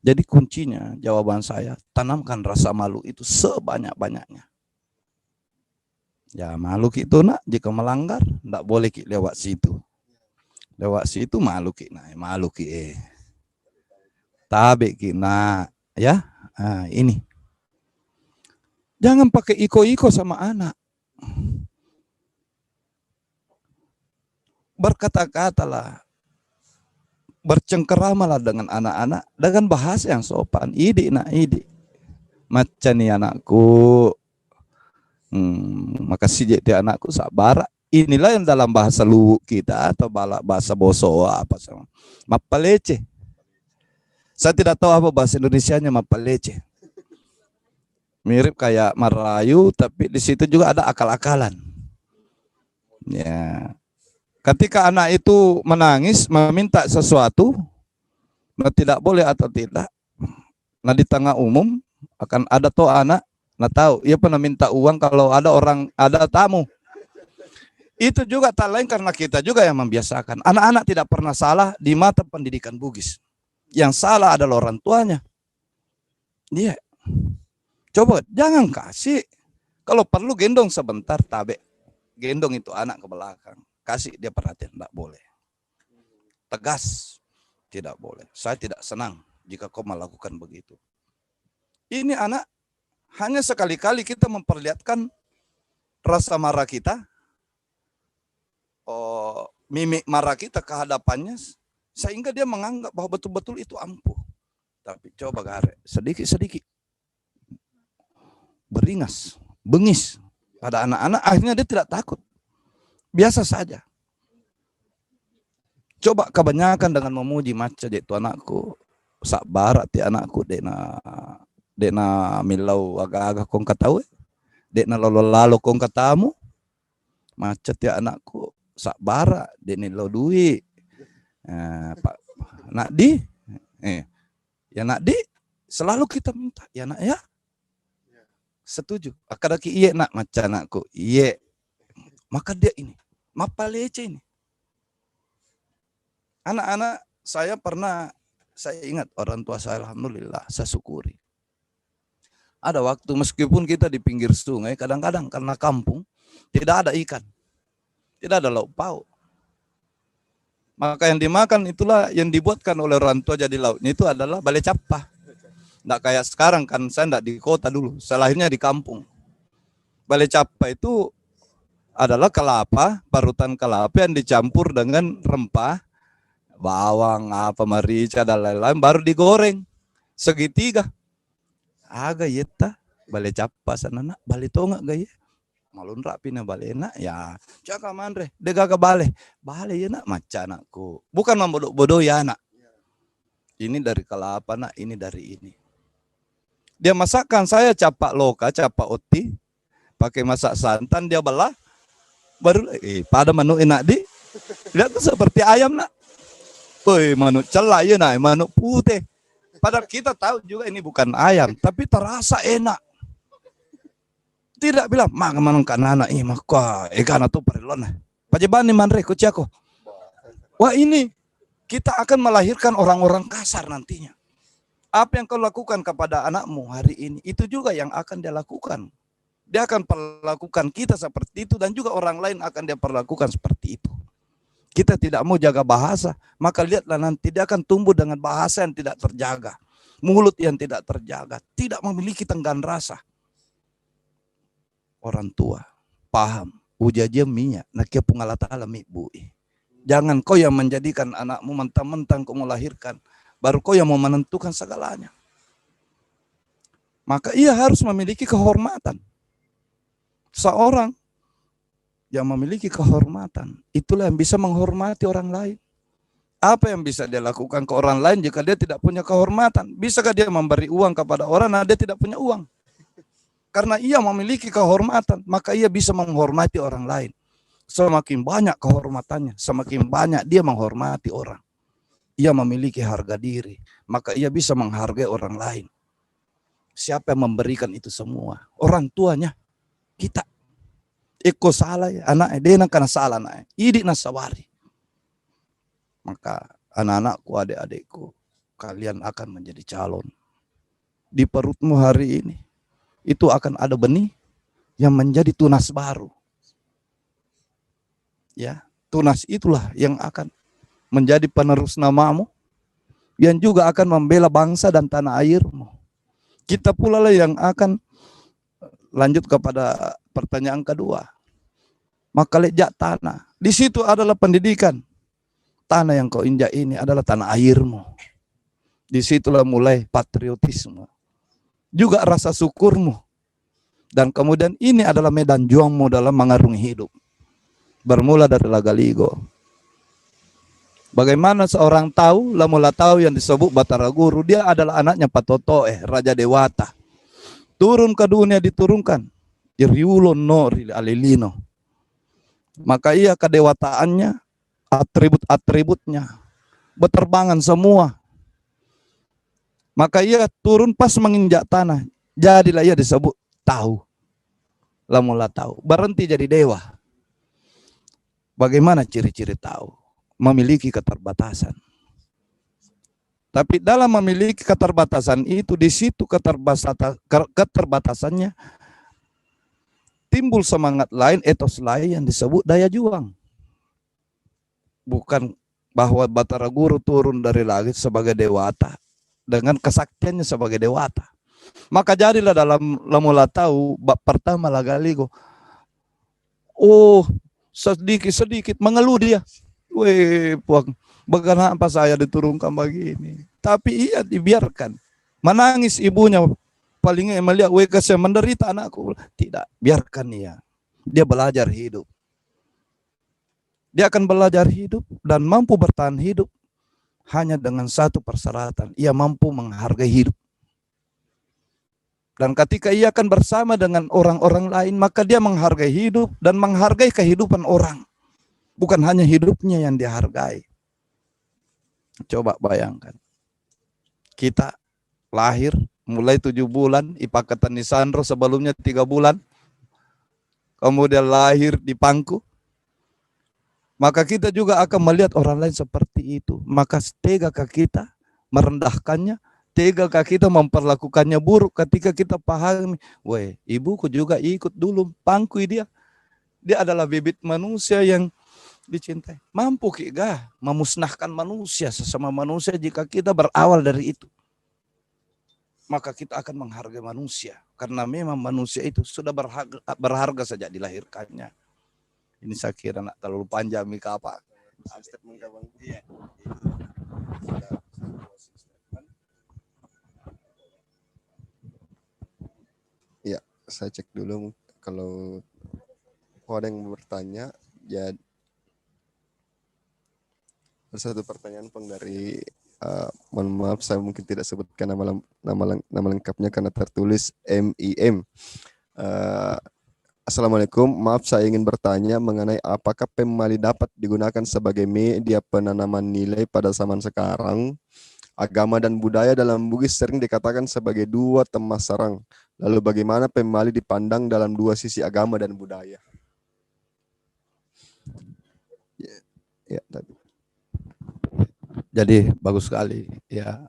S4: jadi kuncinya jawaban saya, tanamkan rasa malu itu sebanyak-banyaknya. Ya malu itu nak, jika melanggar, tidak boleh lewat situ. Lewat situ malu kita, malu kita. Tabe kita, ya. Nah, ini. Jangan pakai iko-iko sama anak. Berkata-katalah. Bercengkeramalah dengan anak-anak dengan bahasa yang sopan. Idi nak idi. Macam ni anakku. Makasih jadi anakku sabar. Inilah yang dalam bahasa lu kita atau bahasa boso apa sama. Mapalece. Saya tidak tahu apa bahasa Indonesianya mapalece. Mirip kayak Merayu, tapi di situ juga ada akal-akalan. Ya. Ketika anak itu menangis, meminta sesuatu, nah tidak boleh atau tidak. Nah di tengah umum akan ada tuh anak, nah tahu, ia pernah minta uang kalau ada orang, ada tamu. Itu juga tak lain karena kita juga yang membiasakan. Anak-anak tidak pernah salah di mata pendidikan Bugis. Yang salah adalah orang tuanya. Dia, coba jangan kasih. Kalau perlu gendong sebentar, tabe. Gendong itu anak ke belakang. Kasih dia perhatian, tidak boleh. Tegas, tidak boleh. Saya tidak senang jika kau melakukan begitu. Ini anak, hanya sekali-kali kita memperlihatkan rasa marah kita, mimik marah kita ke hadapannya, sehingga dia menganggap bahwa betul-betul itu ampuh. Tapi coba gare, sedikit-sedikit. Beringas, bengis pada anak-anak, akhirnya dia tidak takut. Biasa saja. Coba kebanyakan dengan memuji macam itu anakku. Sabar ti anakku dena milau agak-agak kong katawe. Dena lolo-lalo kong katamu. Macam ti anakku. Sabar dena lo duit. Pak nak di. Ya nak di. Selalu kita minta. Ya nak ya. Setuju. Akadaki iye nak macam anakku. Iye. Maka dia ini. Mapalece ini. Anak-anak saya ingat orang tua saya, alhamdulillah, saya syukuri. Ada waktu meskipun kita di pinggir sungai, kadang-kadang karena kampung, tidak ada ikan. Tidak ada lauk pauk. Maka yang dimakan itulah yang dibuatkan oleh orang tua jadi lauknya itu adalah bale capah. Tidak kayak sekarang kan, saya tidak di kota dulu, saya lahirnya di kampung. Bale capah itu adalah kelapa, parutan kelapa yang dicampur dengan rempah, bawang, apa merica dan lain-lain, baru digoreng segitiga. Aga yeta, bale capa sana nak, bale tonga gaya. malun rapi na balena ya jaga manre dega ke bale ya nak maca anakku bukan membodoh-bodoh ya anak ini dari kelapa nak ini dari ini dia masakkan saya capak loka capak oti pakai masak santan dia belah baru pada menu enak di lihat tuh seperti ayam nak woi menu celak ya nak menu putih padahal kita tahu juga ini bukan ayam tapi terasa enak. Tidak bilang, mak kemana anak ini mah kok ikan atau perilon. Pajebani manre kuciako. Wah ini kita akan melahirkan orang-orang kasar nantinya. Apa yang kau lakukan kepada anakmu hari ini itu juga yang akan dia lakukan. Dia akan perlakukan kita seperti itu dan juga orang lain akan dia perlakukan seperti itu. Kita tidak mau jaga bahasa, maka lihatlah nanti dia akan tumbuh dengan bahasa yang tidak terjaga, mulut yang tidak terjaga, tidak memiliki tenggang rasa. Orang tua paham ujaja minyak nakia pungalata alami bu. Jangan kau yang menjadikan anakmu mentang-mentang kau melahirkan baru kau yang mau menentukan segalanya. Maka ia harus memiliki kehormatan. Seorang yang memiliki kehormatan itulah yang bisa menghormati orang lain. Apa yang bisa dia lakukan ke orang lain jika dia tidak punya kehormatan? Bisakah dia memberi uang kepada orang nah dia tidak punya uang? Karena ia memiliki kehormatan, maka ia bisa menghormati orang lain. Semakin banyak kehormatannya, semakin banyak dia menghormati orang. Ia memiliki harga diri, maka ia bisa menghargai orang lain. Siapa yang memberikan itu semua? Orang tuanya, kita. Eko salah ya, anak dia nak kena salah anak. Idik nasawari. Maka anak-anakku, adik-adikku, kalian akan menjadi calon. Di perutmu hari ini, itu akan ada benih yang menjadi tunas baru. Ya, tunas itulah yang akan menjadi penerus namamu, yang juga akan membela bangsa dan tanah airmu. Kita pula lah yang akan lanjut kepada pertanyaan kedua. Maka lejak tanah, di situ adalah pendidikan. Tanah yang kau injak ini adalah tanah airmu. Disitulah mulai patriotisme. Juga rasa syukurmu. Dan kemudian ini adalah medan juangmu dalam mengarungi hidup. Bermula dari Lagaligo. Bagaimana seorang tahu, lamula tahu yang disebut Batara Guru, dia adalah anaknya Patotoe, Raja Dewata. Turun ke dunia diturunkan. Iriulo no alilino. Maka ia kedewataannya, atribut-atributnya, beterbangan semua. Maka ia turun pas menginjak tanah. Jadilah ia disebut tahu. Lamula tahu. Berhenti jadi dewa. Bagaimana ciri-ciri tahu? Memiliki keterbatasan. Tapi dalam memiliki keterbatasan itu, di situ keterbatasannya timbul semangat lain, etos lain yang disebut daya juang. Bukan bahwa Batara Guru turun dari langit sebagai dewata dengan kesaktiannya sebagai dewata. Maka jadilah dalam lamula tahu bab pertama Lagaligo. Oh, sedikit-sedikit mengeluh dia. Weh, puang, bagaimana saya diturunkan begini? Tapi ia dibiarkan. Menangis ibunya. Palingnya melihat, weh kasih menderita anakku. Tidak, biarkan ia. Dia belajar hidup. Dia akan belajar hidup dan mampu bertahan hidup hanya dengan satu persyaratan. Ia mampu menghargai hidup. Dan ketika ia akan bersama dengan orang-orang lain, maka dia menghargai hidup dan menghargai kehidupan orang. Bukan hanya hidupnya yang dihargai. Coba bayangkan. Kita lahir mulai 7 bulan, ipakatan di Sandro sebelumnya 3 bulan. Kemudian lahir di Pangku. Maka kita juga akan melihat orang lain seperti itu. Maka tegakah kita merendahkannya? Tegakah kita memperlakukannya buruk ketika kita pahami, weh, ibuku juga ikut dulu Pangku dia. Dia adalah bibit manusia yang dicintai. Mampu kita memusnahkan manusia, sesama manusia jika kita berawal dari itu. Maka kita akan menghargai manusia. Karena memang manusia itu sudah berharga sejak dilahirkannya. Ini saya kira nak terlalu panjang Mika apa.
S5: Ya, saya cek dulu kalau ada yang mau bertanya. Jadi ada satu pertanyaan Pang dari mohon maaf saya mungkin tidak sebutkan nama lengkapnya karena tertulis MIM. Assalamualaikum, maaf saya ingin bertanya mengenai apakah pemali dapat digunakan sebagai media penanaman nilai pada zaman sekarang. Agama dan budaya dalam Bugis sering dikatakan sebagai dua temas sarang. Lalu bagaimana pemali dipandang dalam dua sisi agama dan budaya? Ya,
S4: Jadi bagus sekali ya.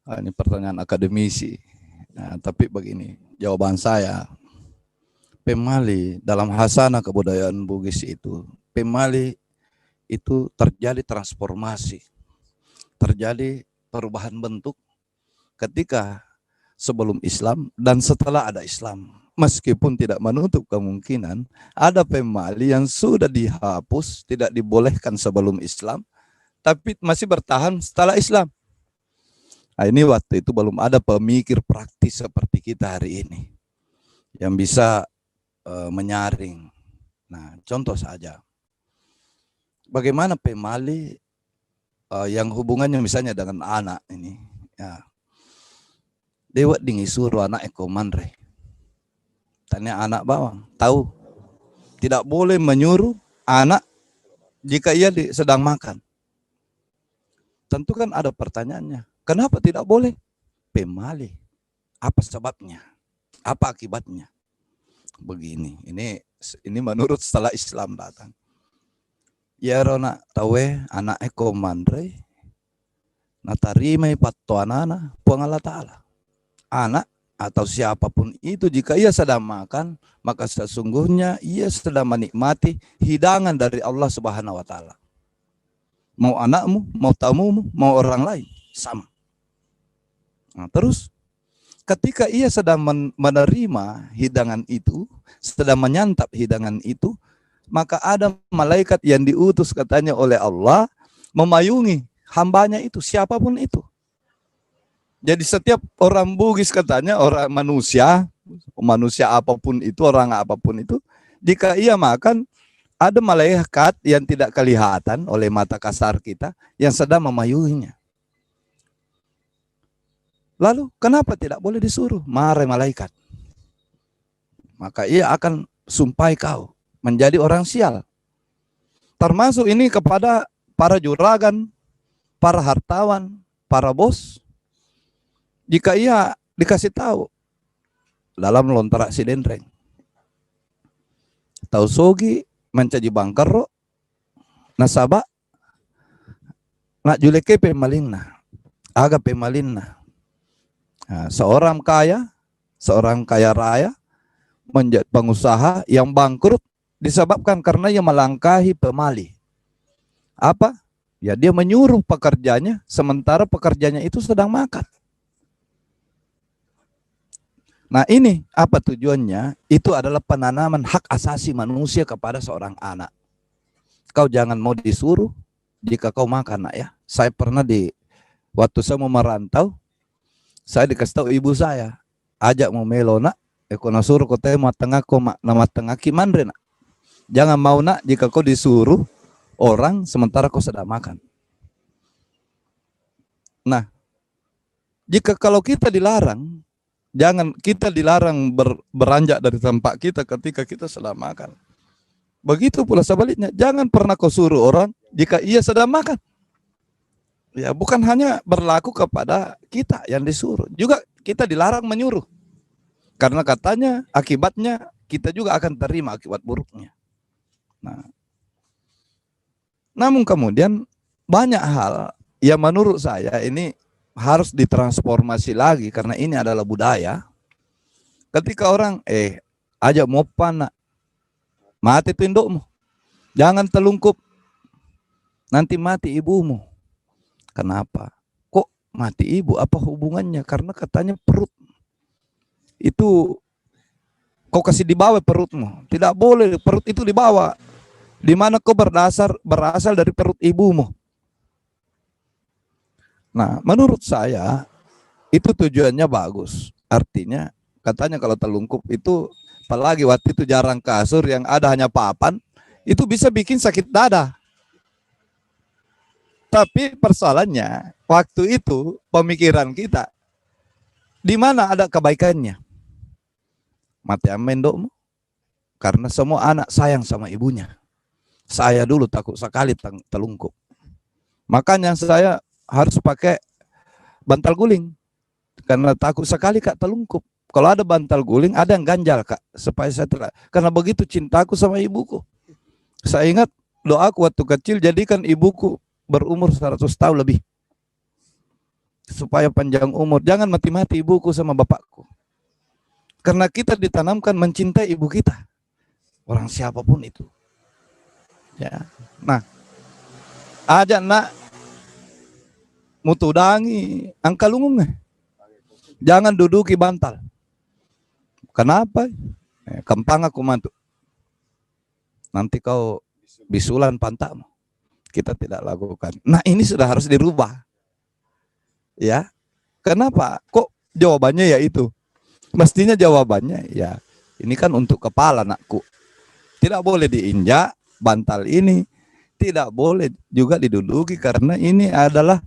S4: Ini pertanyaan akademisi. Nah, tapi begini, jawaban saya, pemali dalam hasana kebudayaan Bugis itu, pemali itu terjadi transformasi, terjadi perubahan bentuk ketika sebelum Islam dan setelah ada Islam. Meskipun tidak menutup kemungkinan ada pemali yang sudah dihapus, tidak dibolehkan sebelum Islam, tapi masih bertahan setelah Islam. Nah, ini waktu itu belum ada pemikir praktis seperti kita hari ini yang bisa menyaring. Nah, contoh saja, bagaimana pemali yang hubungannya misalnya dengan anak ini, ya, dewa dingi suruh anak ekomanre, tanya anak bawang, tahu tidak boleh menyuruh anak jika ia sedang makan. Tentu kan ada pertanyaannya, kenapa tidak boleh? Pemali, apa sebabnya? Apa akibatnya? Begini, ini menurut setelah Islam datang. Ya rona tawe anak ekomandre natarimai patuanana puang Ta'ala. Anak atau siapapun itu jika ia sedang makan, maka sesungguhnya ia sedang menikmati hidangan dari Allah Subhanahu wa Ta'ala. Mau anakmu, mau tamumu, mau orang lain, sama. Nah, terus ketika ia sedang menerima hidangan itu, sedang menyantap hidangan itu, maka ada malaikat yang diutus katanya oleh Allah memayungi hambanya itu, siapapun itu. Jadi setiap orang Bugis katanya, orang manusia apapun itu, orang apapun itu, jika ia makan, ada malaikat yang tidak kelihatan oleh mata kasar kita yang sedang memayunginya. Lalu kenapa tidak boleh disuruh? Marah malaikat. Maka ia akan sumpai kau menjadi orang sial. Termasuk ini kepada para juragan, para hartawan, para bos. Jika ia dikasih tahu dalam lontara sidendreng, tahu sogi mencaji bangkero, nasaba, nak juleke pemalingna, aga pemalingna. Nah, seorang kaya raya, menjadi pengusaha yang bangkrut disebabkan karena ia melangkahi pemali. Apa? Ya dia menyuruh pekerjanya sementara pekerjanya itu sedang makan. Nah ini apa tujuannya? Itu adalah penanaman hak asasi manusia kepada seorang anak. Kau jangan mau disuruh jika kau makan, nak ya. Saya pernah waktu saya mau merantau, saya dikasih tahu ibu saya, ajak mau melo nak, eko nasuruh kau tema tengah kau nama tengah kimandre nak. Jangan mau nak jika kau disuruh orang sementara kau sedang makan. Nah, jika kalau kita dilarang, jangan kita dilarang beranjak dari tempat kita ketika kita sedang makan. Begitu pula sebaliknya, jangan pernah kau suruh orang jika ia sedang makan. Ya, bukan hanya berlaku kepada kita yang disuruh, juga kita dilarang menyuruh. Karena katanya akibatnya kita juga akan terima akibat buruknya. Nah, namun kemudian banyak hal yang menurut saya ini harus ditransformasi lagi karena ini adalah budaya. Ketika orang ajak mau panak, mati tu indukmu, jangan telungkup, nanti mati ibumu. Kenapa? Kok mati ibu? Apa hubungannya? Karena katanya perut itu kau kasih di bawah perutmu. Tidak boleh perut itu dibawa. Di mana kau berasal dari perut ibumu. Nah, menurut saya itu tujuannya bagus. Artinya katanya kalau telungkup itu apalagi waktu itu jarang kasur, yang ada hanya papan, itu bisa bikin sakit dada. Tapi persoalannya, waktu itu pemikiran kita, di mana ada kebaikannya? Mati amendokmu, karena semua anak sayang sama ibunya. Saya dulu takut sekali telungkup. Makanya saya harus pakai bantal guling, karena takut sekali Kak telungkup. Kalau ada bantal guling, ada yang ganjal Kak, supaya saya tidak. Karena begitu cintaku sama ibuku. Saya ingat doaku waktu kecil, jadikan ibuku berumur 100 tahun lebih. Supaya panjang umur. Jangan mati-mati ibuku sama bapakku. Karena kita ditanamkan mencintai ibu kita. Orang siapapun itu. Ya. Nah, ajak nak mutudangi angka lungungnya. Jangan duduki bantal. Kenapa? Kempang aku mantu. Nanti kau bisulan pantakmu. Kita tidak lakukan. Nah, ini sudah harus dirubah. Ya. Kenapa? Kok jawabannya ya itu? Mestinya jawabannya ya, ini kan untuk kepala nakku. Tidak boleh diinjak bantal ini. Tidak boleh juga diduduki karena ini adalah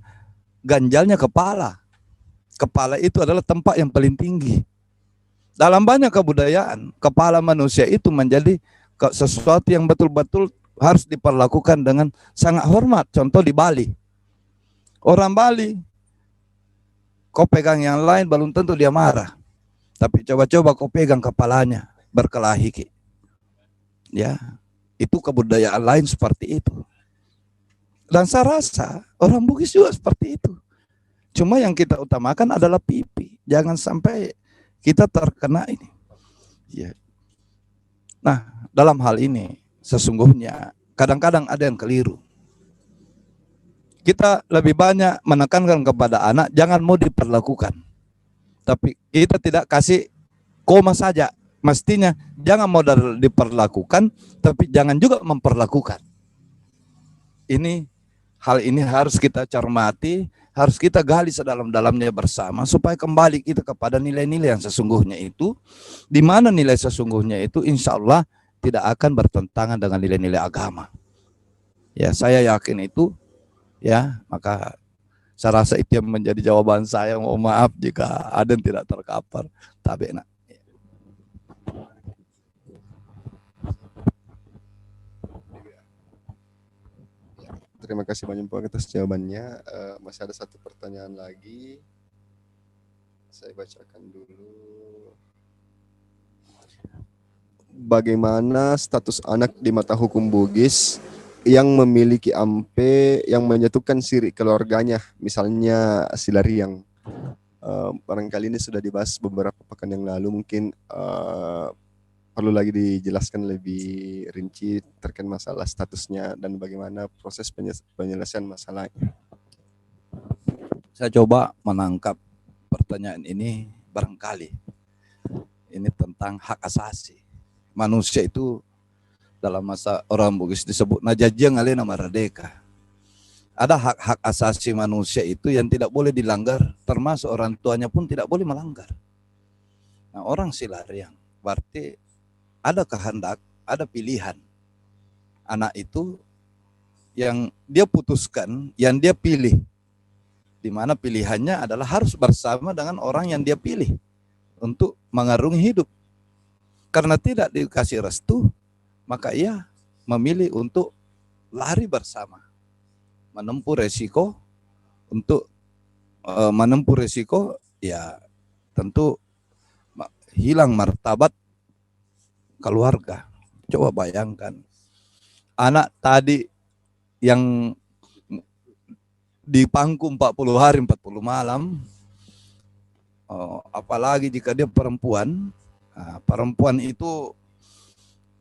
S4: ganjalnya kepala. Kepala itu adalah tempat yang paling tinggi. Dalam banyak kebudayaan, kepala manusia itu menjadi sesuatu yang betul-betul harus diperlakukan dengan sangat hormat. Contoh di Bali. Orang Bali, kau pegang yang lain belum tentu dia marah. Tapi coba-coba kau pegang kepalanya, berkelahi. Ya, itu kebudayaan lain seperti itu. Dan saya rasa orang Bugis juga seperti itu. Cuma yang kita utamakan adalah pipi. Jangan sampai kita terkena ini. Ya. Nah, dalam hal ini sesungguhnya kadang-kadang ada yang keliru. Kita lebih banyak menekankan kepada anak jangan mau diperlakukan. Tapi kita tidak kasih koma saja. Mestinya jangan mau diperlakukan, tapi jangan juga memperlakukan. Hal ini harus kita cermati, harus kita gali sedalam-dalamnya bersama supaya kembali kita kepada nilai-nilai yang sesungguhnya itu, di mana nilai sesungguhnya itu insya Allah tidak akan bertentangan dengan nilai-nilai agama. Ya, saya yakin itu, ya, maka saya rasa itu yang menjadi jawaban saya. Mohon maaf jika ada yang tidak terkapar. Tapi enak.
S5: Terima kasih banyak Pak atas jawabannya. Masih ada satu pertanyaan lagi. Saya bacakan dulu. Bagaimana status anak di mata hukum Bugis yang memiliki ampe yang menyatukan siri keluarganya, misalnya silariang? Barangkali ini sudah dibahas beberapa pekan yang lalu, mungkin perlu lagi dijelaskan lebih rinci terkait masalah statusnya dan bagaimana proses penyelesaian masalahnya.
S4: Saya coba menangkap pertanyaan ini barangkali. Ini tentang hak asasi. Manusia itu dalam masa orang Bugis disebut najajang alena merdeka. Ada hak-hak asasi manusia itu yang tidak boleh dilanggar, termasuk orang tuanya pun tidak boleh melanggar. Nah, orang silariang berarti ada kehendak, ada pilihan. Anak itu yang dia putuskan, yang dia pilih. Di mana pilihannya adalah harus bersama dengan orang yang dia pilih untuk mengarungi hidup. Karena tidak dikasih restu, maka ia memilih untuk lari bersama. Menempuh resiko, untuk menempuh resiko, ya tentu hilang martabat keluarga. Coba bayangkan, anak tadi yang dipangku 40 hari 40 malam, apalagi jika dia perempuan. Nah, perempuan itu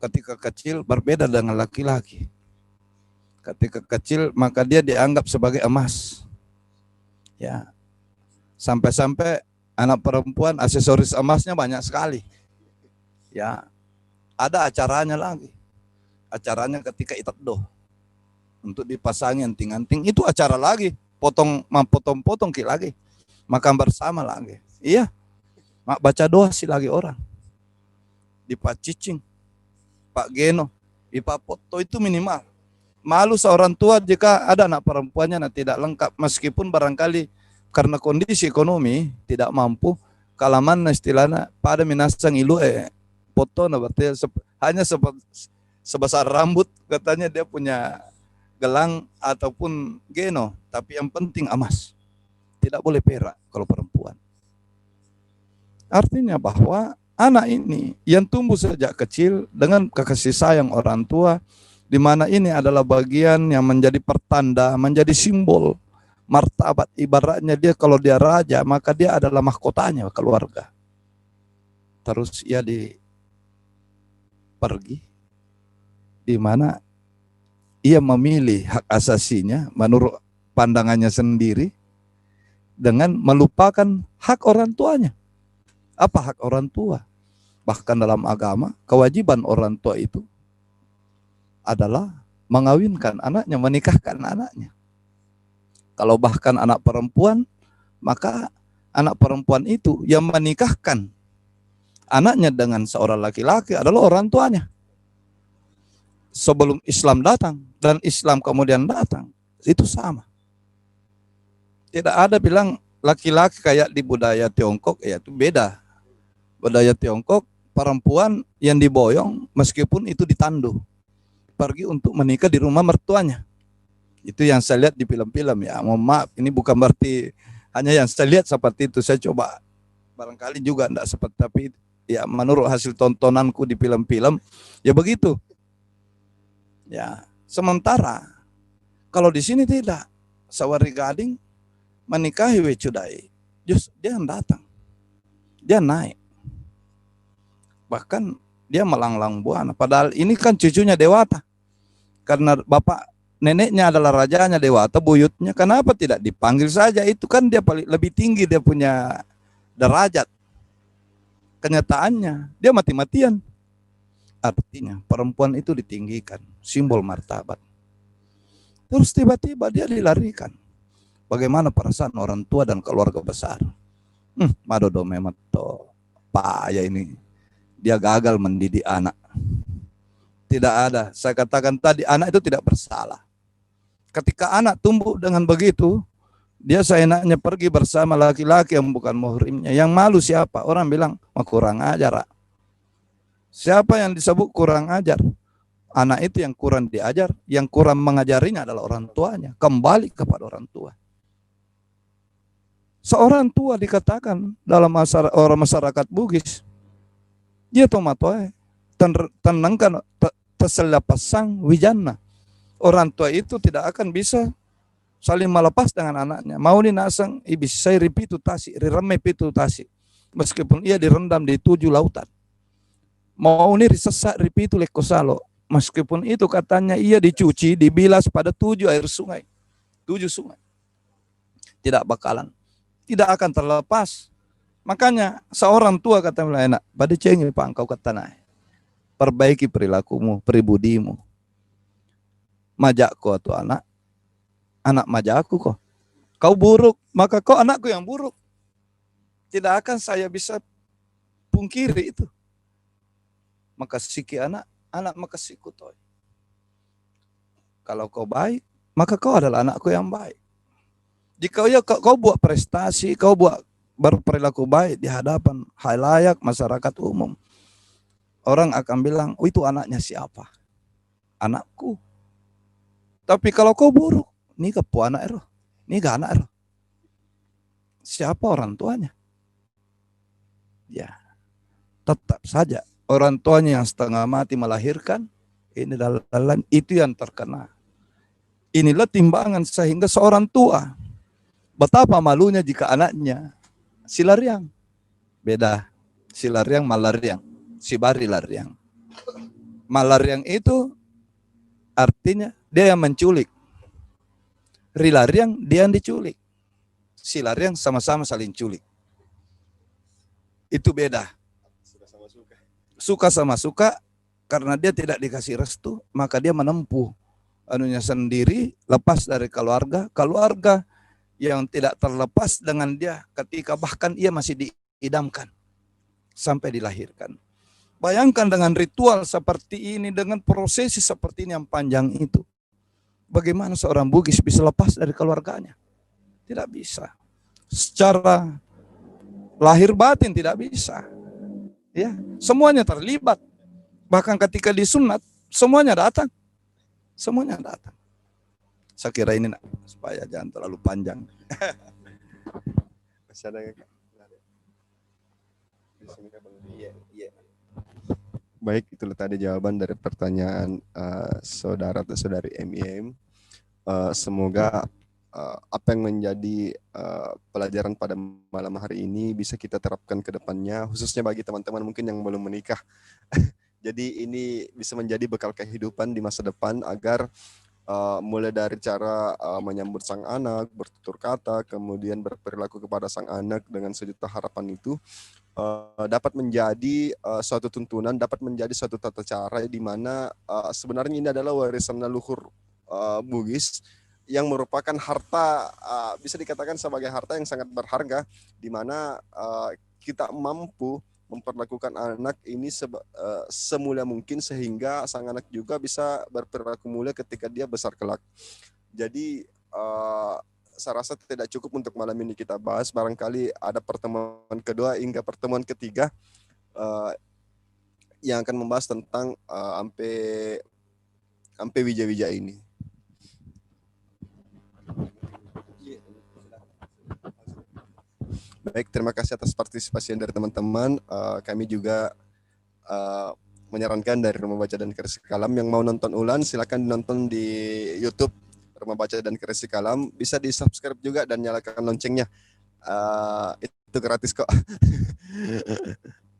S4: ketika kecil berbeda dengan laki-laki. Ketika kecil maka dia dianggap sebagai emas. Ya. Sampai-sampai anak perempuan aksesoris emasnya banyak sekali. Ya. Ada acaranya lagi. Acaranya ketika itaddoh. Untuk dipasangi anting-anting itu acara lagi. Potong-potong lagi. Makan bersama lagi. Iya. Baca doa sih lagi orang. di Pak Cicing, Pak Geno, di Pak Poto itu minimal. Malu seorang tua jika ada anak perempuannya yang tidak lengkap, meskipun barangkali karena kondisi ekonomi tidak mampu, kalaman istilahnya pada minasang ilu foto berarti hanya sebesar rambut, katanya dia punya gelang ataupun geno, tapi yang penting emas, tidak boleh perak kalau perempuan. Artinya bahwa anak ini yang tumbuh sejak kecil dengan kasih sayang orang tua, di mana ini adalah bagian yang menjadi pertanda, menjadi simbol martabat. Ibaratnya dia kalau dia raja, maka dia adalah mahkotanya keluarga. Terus ia pergi, di mana ia memilih hak asasinya menurut pandangannya sendiri dengan melupakan hak orang tuanya. Apa hak orang tua? Bahkan dalam agama, kewajiban orang tua itu adalah mengawinkan anaknya, menikahkan anaknya. Kalau bahkan anak perempuan, maka anak perempuan itu yang menikahkan anaknya dengan seorang laki-laki adalah orang tuanya. Sebelum Islam datang dan Islam kemudian datang, itu sama. Tidak ada bilang laki-laki kayak di budaya Tiongkok, ya itu beda. Budaya Tiongkok, perempuan yang diboyong meskipun itu ditandu, pergi untuk menikah di rumah mertuanya. Itu yang saya lihat di film-film ya. Mohon maaf, ini bukan berarti hanya yang saya lihat seperti itu. Saya coba barangkali juga enggak seperti, tapi ya menurut hasil tontonanku di film-film ya begitu. Ya, sementara kalau di sini tidak. Sawari Gading menikahi Wecudai, just dia datang, dia naik, bahkan dia melanglang buana. Padahal ini kan cucunya Dewata, karena bapak neneknya adalah rajanya Dewata, buyutnya. Kenapa tidak dipanggil saja? Itu kan dia paling lebih tinggi, dia punya derajat. Kenyataannya dia mati-matian. Artinya perempuan itu ditinggikan, simbol martabat. Terus tiba-tiba dia dilarikan. Bagaimana perasaan orang tua dan keluarga besar? Madodo memang to payah ini. Dia gagal mendidik anak. Tidak ada. Saya katakan tadi, anak itu tidak bersalah. Ketika anak tumbuh dengan begitu, dia seenaknya pergi bersama laki-laki yang bukan muhrimnya. Yang malu siapa? Orang bilang, kurang ajar. Siapa yang disebut kurang ajar? Anak itu yang kurang diajar, yang kurang mengajarinya adalah orang tuanya. Kembali kepada orang tua. Seorang tua dikatakan dalam masyarakat Bugis, dia tomatoe, tenangkan terselepasang wijana. Orang tua itu tidak akan bisa saling melepas dengan anaknya. Mau ninasang ibis saya ripitu tasi, rirame pitu tasi. Meskipun ia direndam di 7 lautan. Mau ni risesak ripitu lekosalo. Meskipun itu katanya ia dicuci, dibilas pada 7 air sungai. 7 sungai. Tidak bakalan. Tidak akan terlepas. Makanya seorang tua kata enak, pada cengi pak engkau kata naik. Perbaiki perilakumu, peribudimu. Majakku atau anak majakku kok. Kau buruk, maka kau anakku yang buruk. Tidak akan saya bisa pungkiri itu. Maka siki anak maka siku toy. Kalau kau baik, maka kau adalah anakku yang baik. Jika kau buat prestasi, kau buat berperilaku baik di hadapan halayak masyarakat umum, orang akan bilang, oh itu anaknya siapa? Anakku. Tapi kalau kau buruk, ini kepu anak ero, ini gak anak ero. Siapa orang tuanya? Ya, tetap saja orang tuanya yang setengah mati melahirkan, ini dalam itu yang terkena. Inilah timbangan sehingga seorang tua, betapa malunya jika anaknya silariang. Beda, silariang malariang, sibari lariang. Malariang itu artinya dia yang menculik. Rilariang dia yang diculik. Silariang sama-sama saling culik. Itu beda. Suka sama suka, karena dia tidak dikasih restu, maka dia menempuh anunya sendiri, lepas dari keluarga yang tidak terlepas dengan dia ketika bahkan ia masih diidamkan sampai dilahirkan. Bayangkan dengan ritual seperti ini, dengan prosesi seperti ini yang panjang itu. Bagaimana seorang Bugis bisa lepas dari keluarganya? Tidak bisa. Secara lahir batin tidak bisa. Ya, semuanya terlibat. Bahkan ketika disunat, semuanya datang. Semuanya datang. Saya kira ini supaya jangan terlalu panjang.
S5: Masih ada yang baik, itulah tadi jawaban dari pertanyaan saudara atau saudari MIM. Semoga apa yang menjadi pelajaran pada malam hari ini bisa kita terapkan ke depannya, khususnya bagi teman-teman mungkin yang belum menikah. Jadi ini bisa menjadi bekal kehidupan di masa depan agar mulai dari cara menyambut sang anak, bertutur kata, kemudian berperilaku kepada sang anak dengan sejuta harapan itu dapat menjadi suatu tuntunan, dapat menjadi suatu tata cara di mana sebenarnya ini adalah warisan leluhur Bugis yang merupakan harta, bisa dikatakan sebagai harta yang sangat berharga, di mana kita mampu memperlakukan anak ini semulia mungkin sehingga sang anak juga bisa berperilaku mulia ketika dia besar kelak. Jadi saya rasa tidak cukup untuk malam ini kita bahas, barangkali ada pertemuan kedua hingga pertemuan ketiga yang akan membahas tentang ampe wija-wija ini. Baik, terima kasih atas partisipasi dari teman-teman. Kami juga menyarankan dari Rumah Baca dan Kreasi Kalam yang mau nonton ulang silakan nonton di YouTube Rumah Baca dan Kreasi Kalam, bisa di subscribe juga dan nyalakan loncengnya. Itu gratis kok.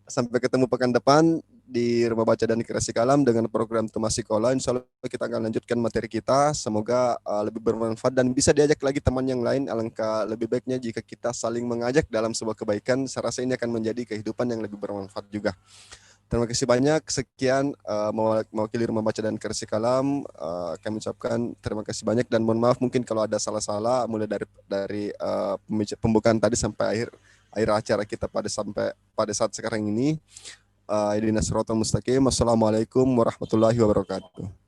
S5: Sampai ketemu pekan depan di Rumah Baca dan Kreasi Kalam dengan program Tumasikola. Insya Allah kita akan lanjutkan materi kita. Semoga lebih bermanfaat dan bisa diajak lagi teman yang lain. Alangkah lebih baiknya jika kita saling mengajak dalam sebuah kebaikan. Saya rasa ini akan menjadi kehidupan yang lebih bermanfaat juga. Terima kasih banyak. Sekian mewakili Rumah Baca dan Kreasi Kalam. Kami ucapkan terima kasih banyak dan mohon maaf mungkin kalau ada salah-salah mulai dari pembukaan tadi sampai akhir acara kita pada saat sekarang ini. Ihdinash shiratal mustaqim. Wassalamualaikum warahmatullahi wabarakatuh.